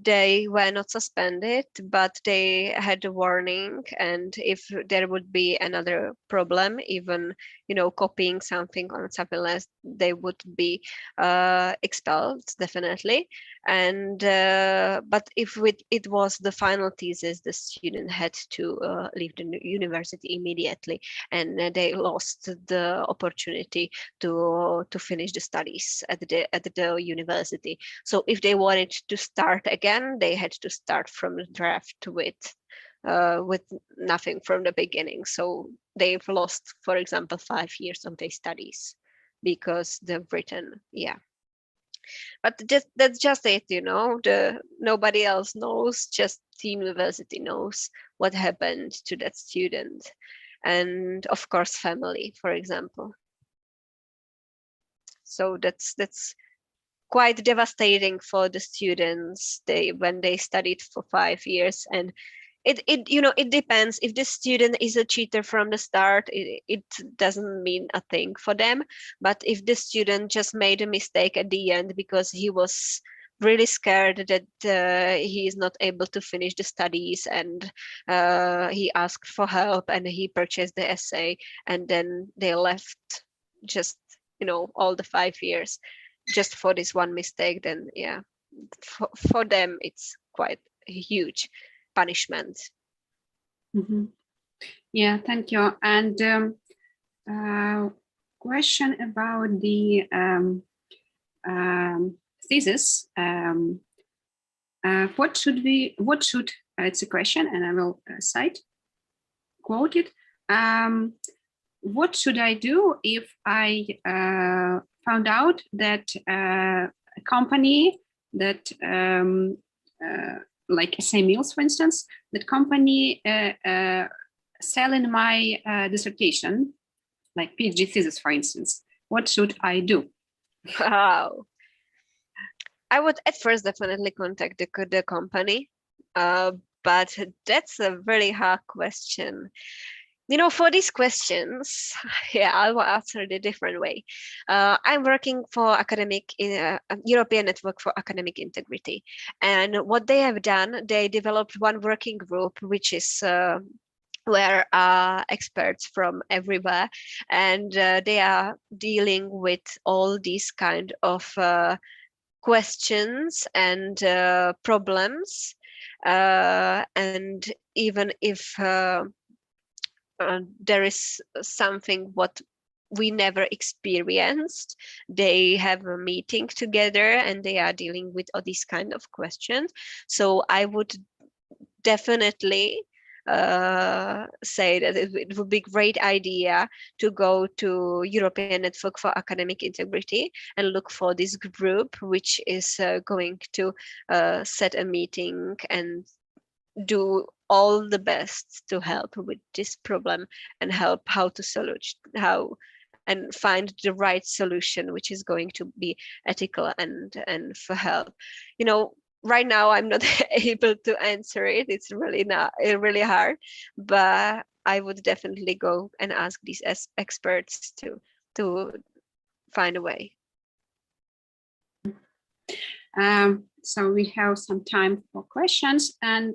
they were not suspended, but they had a warning, and if there would be another problem, even copying something on something else, they would be expelled, definitely. And but if it was the final thesis, the student had to leave the university immediately, and they lost the opportunity to finish the studies at the university. So if they wanted to start again, they had to start from the draft with nothing from the beginning. So they've lost, for example, 5 years of their studies because they've written, yeah. But that's just it, nobody else knows, just the university knows what happened to that student. And of course, family, for example. So that's quite devastating for the students when they studied for 5 years. And it depends. If the student is a cheater from the start, it doesn't mean a thing for them. But if the student just made a mistake at the end because he was really scared that he is not able to finish the studies, and he asked for help and he purchased the essay, and then they left just all the 5 years just for this one mistake, then yeah, for them it's quite a huge punishment. Mm-hmm. Yeah, thank you. And question about the thesis. What should it's a question, and I will quote it. What should I do if I found out that a company that like SA Mills, for instance, that company selling my dissertation, like PhD thesis, for instance? What should I do? Wow. I would at first definitely contact the company, but that's a very hard question. For these questions, yeah, I will answer it a different way. I'm working for European Network for Academic Integrity. And what they have done, they developed one working group, which is where experts from everywhere. And they are dealing with all these kind of questions and problems. And even if there is something what we never experienced, they have a meeting together and they are dealing with all these kind of questions. So I would definitely say that it would be a great idea to go to European Network for Academic Integrity and look for this group, which is going to set a meeting and do all the best to help with this problem and help and find the right solution, which is going to be ethical and for help. Right now I'm not able to answer it. It's really hard, but I would definitely go and ask these experts to find a way. So we have some time for questions, and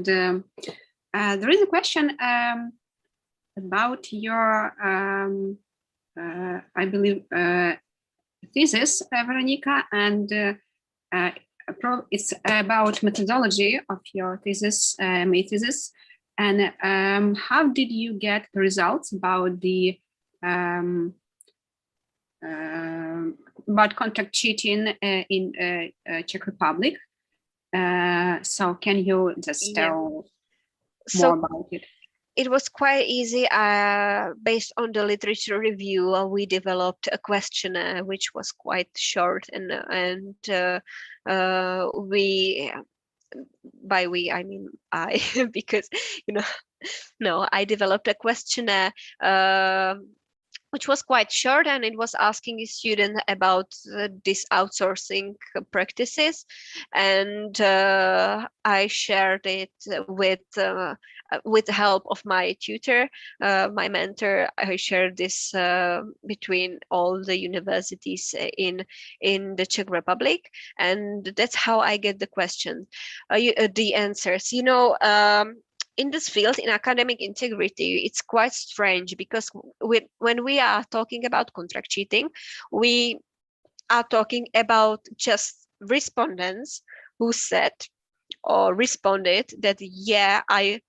there is a question about your, I believe, thesis, Veronika, and it's about methodology of your thesis, thesis, and how did you get the results about the about contract cheating in Czech Republic? So can you just tell more about it? It was quite easy. Based on the literature review, we developed a questionnaire which was quite short, and by we I mean I, because no, I developed a questionnaire which was quite short, and it was asking a student about these outsourcing practices, and I shared it with the help of my tutor, my mentor. I shared this between all the universities in the Czech Republic, and that's how I get the question, the answers. You know, in this field, in academic integrity, it's quite strange because when we are talking about contract cheating, we are talking about just respondents who said or responded that, yeah, I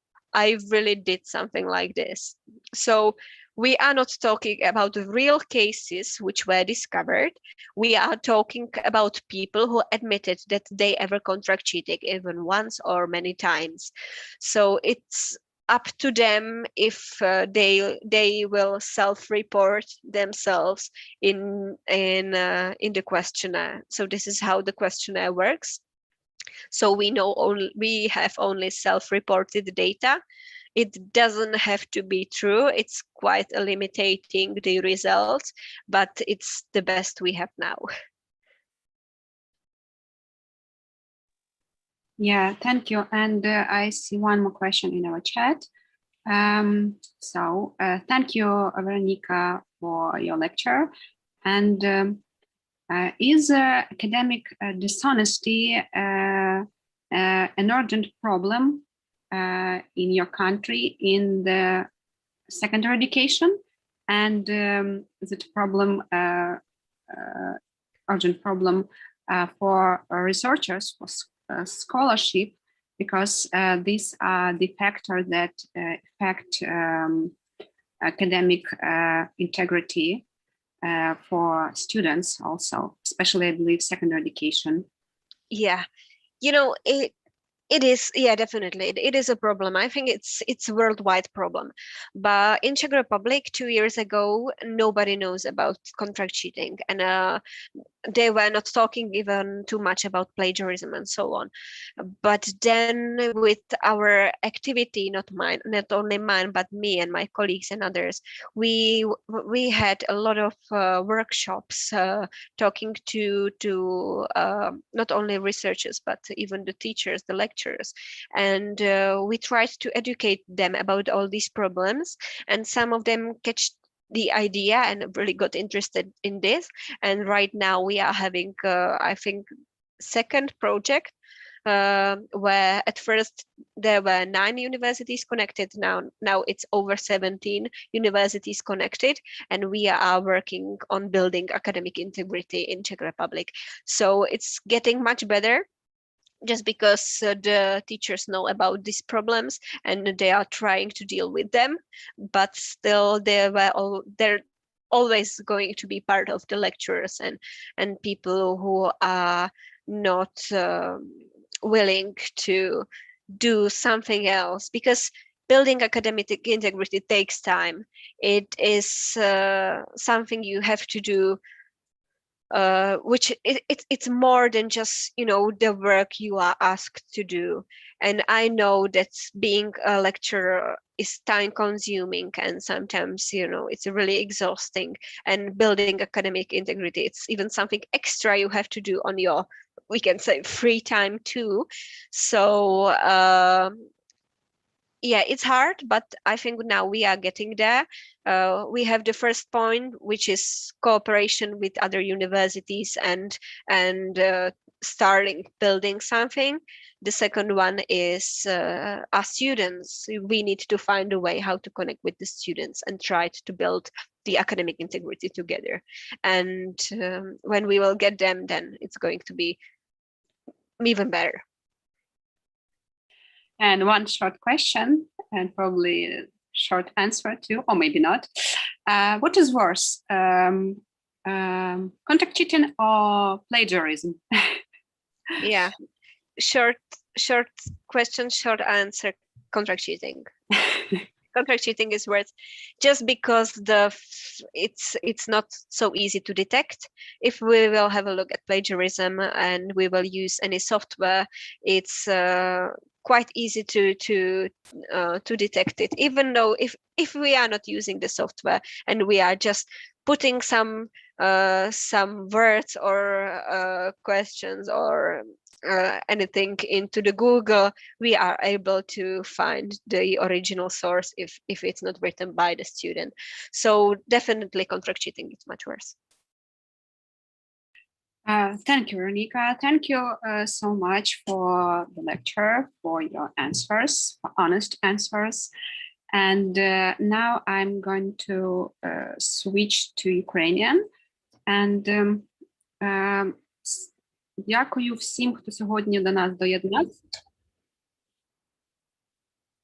really did something like this. So we are not talking about real cases which were discovered. We are talking about people who admitted that they ever contract cheated, even once or many times. So it's up to them if they will self-report themselves in the questionnaire. So this is how the questionnaire works. So we have only self-reported data. It doesn't have to be true. It's quite limiting the results, but it's the best we have now. Yeah, thank you. And I see one more question in our chat. So thank you, Veronika, for your lecture. And is academic dishonesty an urgent problem in your country in the secondary education? And is it a problem, urgent problem for researchers, for scholarship, because these are the factors that affect academic integrity for students also, especially I believe secondary education. Yeah, you know, it is, yeah, definitely. It is a problem. I think it's a worldwide problem. But in Czech Republic 2 years ago, nobody knows about contract cheating, and they were not talking even too much about plagiarism and so on. But then with our activity, not only mine, but me and my colleagues and others, we had a lot of workshops talking to not only researchers, but even the teachers, the lecturers. And we tried to educate them about all these problems, and some of them catch the idea and really got interested in this. And right now we are having, I think, second project where at first there were 9 universities connected. Now it's over 17 universities connected, and we are working on building academic integrity in Czech Republic. So it's getting much better, just because the teachers know about these problems and they are trying to deal with them, but still they're always going to be part of the lecturers and people who are not willing to do something else, because building academic integrity takes time. It is something you have to do, which it's more than just, you know, the work you are asked to do. And I know that being a lecturer is time consuming, and sometimes, you know, it's really exhausting. And building academic integrity, it's even something extra you have to do on your, we can say, free time too. So yeah, it's hard, but I think now we are getting there. We have the first point, which is cooperation with other universities and starting building something. The second one is our students. We need to find a way how to connect with the students and try to build the academic integrity together. And when we will get them, then it's going to be even better. And one short question, and probably a short answer too, or maybe not. What is worse, contract cheating or plagiarism? Yeah, short question, short answer, contract cheating. contract cheating is worse just because it's not so easy to detect. If we will have a look at plagiarism and we will use any software, it's quite easy to detect it, even though if we are not using the software and we are just putting some words or questions or anything into the Google, we are able to find the original source if it's not written by the student. So definitely contract cheating is much worse. Thank you, Veronica. Thank you so much for the lecture, for your answers, for honest answers. And now I'm going to switch to Ukrainian. And дякую всім, хто сьогодні до нас доєднався.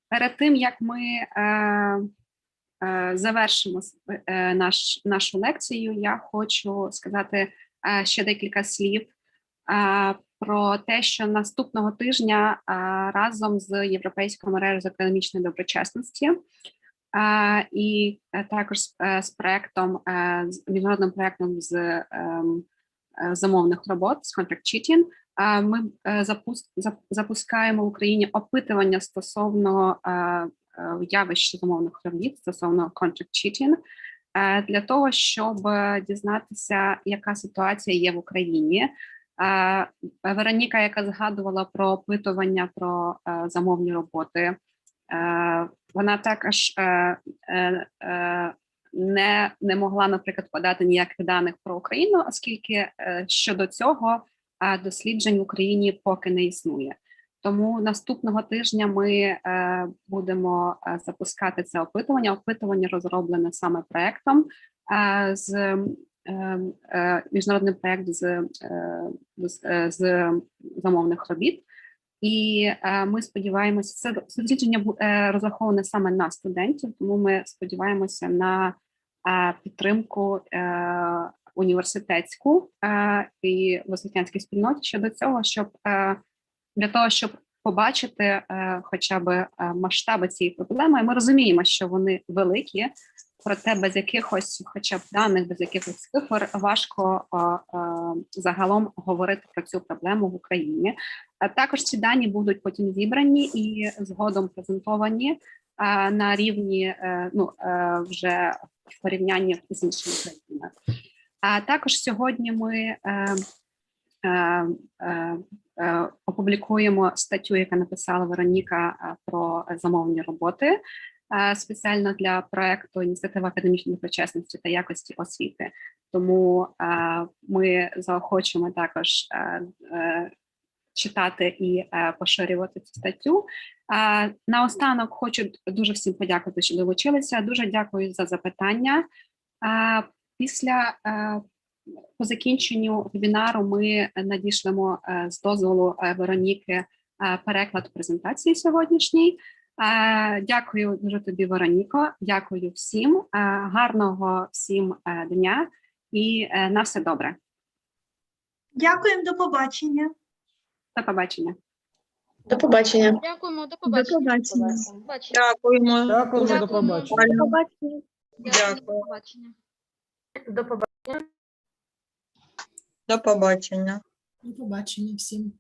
Перед тим, як ми завершимо нашу лекцію, я хочу сказати ще декілька слів про те, що наступного тижня разом з Європейською мережею з академічної доброчесності і також з проектом, з міжнародним проектом з замовних робот, з contract cheating, ми запускаємо в Україні опитування стосовно явищ замовних робіт, стосовно contract cheating, для того, щоб дізнатися, яка ситуація є в Україні. Вероніка, яка згадувала про опитування про замовні роботи, вона також не могла, наприклад, подати ніяких даних про Україну, оскільки щодо цього досліджень в Україні поки не існує. Тому наступного тижня ми будемо запускати це опитування. Опитування розроблене саме проектом з міжнародним проєктом з замовних робіт. І ми сподіваємося, це дослідження розраховане саме на студентів, тому ми сподіваємося на підтримку університетську і в освітянській спільноті щодо цього, для того, щоб побачити хоча б масштаби цієї проблеми. Ми розуміємо, що вони великі, проте без якихось хоча б даних, без якихось цифр важко загалом говорити про цю проблему в Україні. Також ці дані будуть потім зібрані і згодом презентовані на рівні, вже в порівнянні з іншими країнами. А також сьогодні ми опублікуємо статтю, яку написала Вероніка про замовні роботи, спеціально для проекту «Ініціатива академічної доброчесності та якості освіти». Тому ми заохочуємо також читати і поширювати цю статтю. Наостанок хочу дуже всім подякувати, що долучилися. Дуже дякую за запитання. По закінченню вебінару ми надішлемо з дозволу Вероніки переклад презентації сьогоднішньої. Дякую дуже тобі, Вероніко. Дякую всім. Гарного всім дня і на все добре. Дякуємо, до побачення. До побачення. До побачення. Дякуємо, до побачення. До побачення. Дякуємо. Дякуємо, до побачення. До побачення. Дякую, до побачення. До побачення. До побачення. До побачення всім.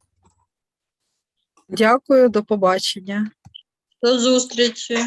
Дякую, до побачення. До зустрічі.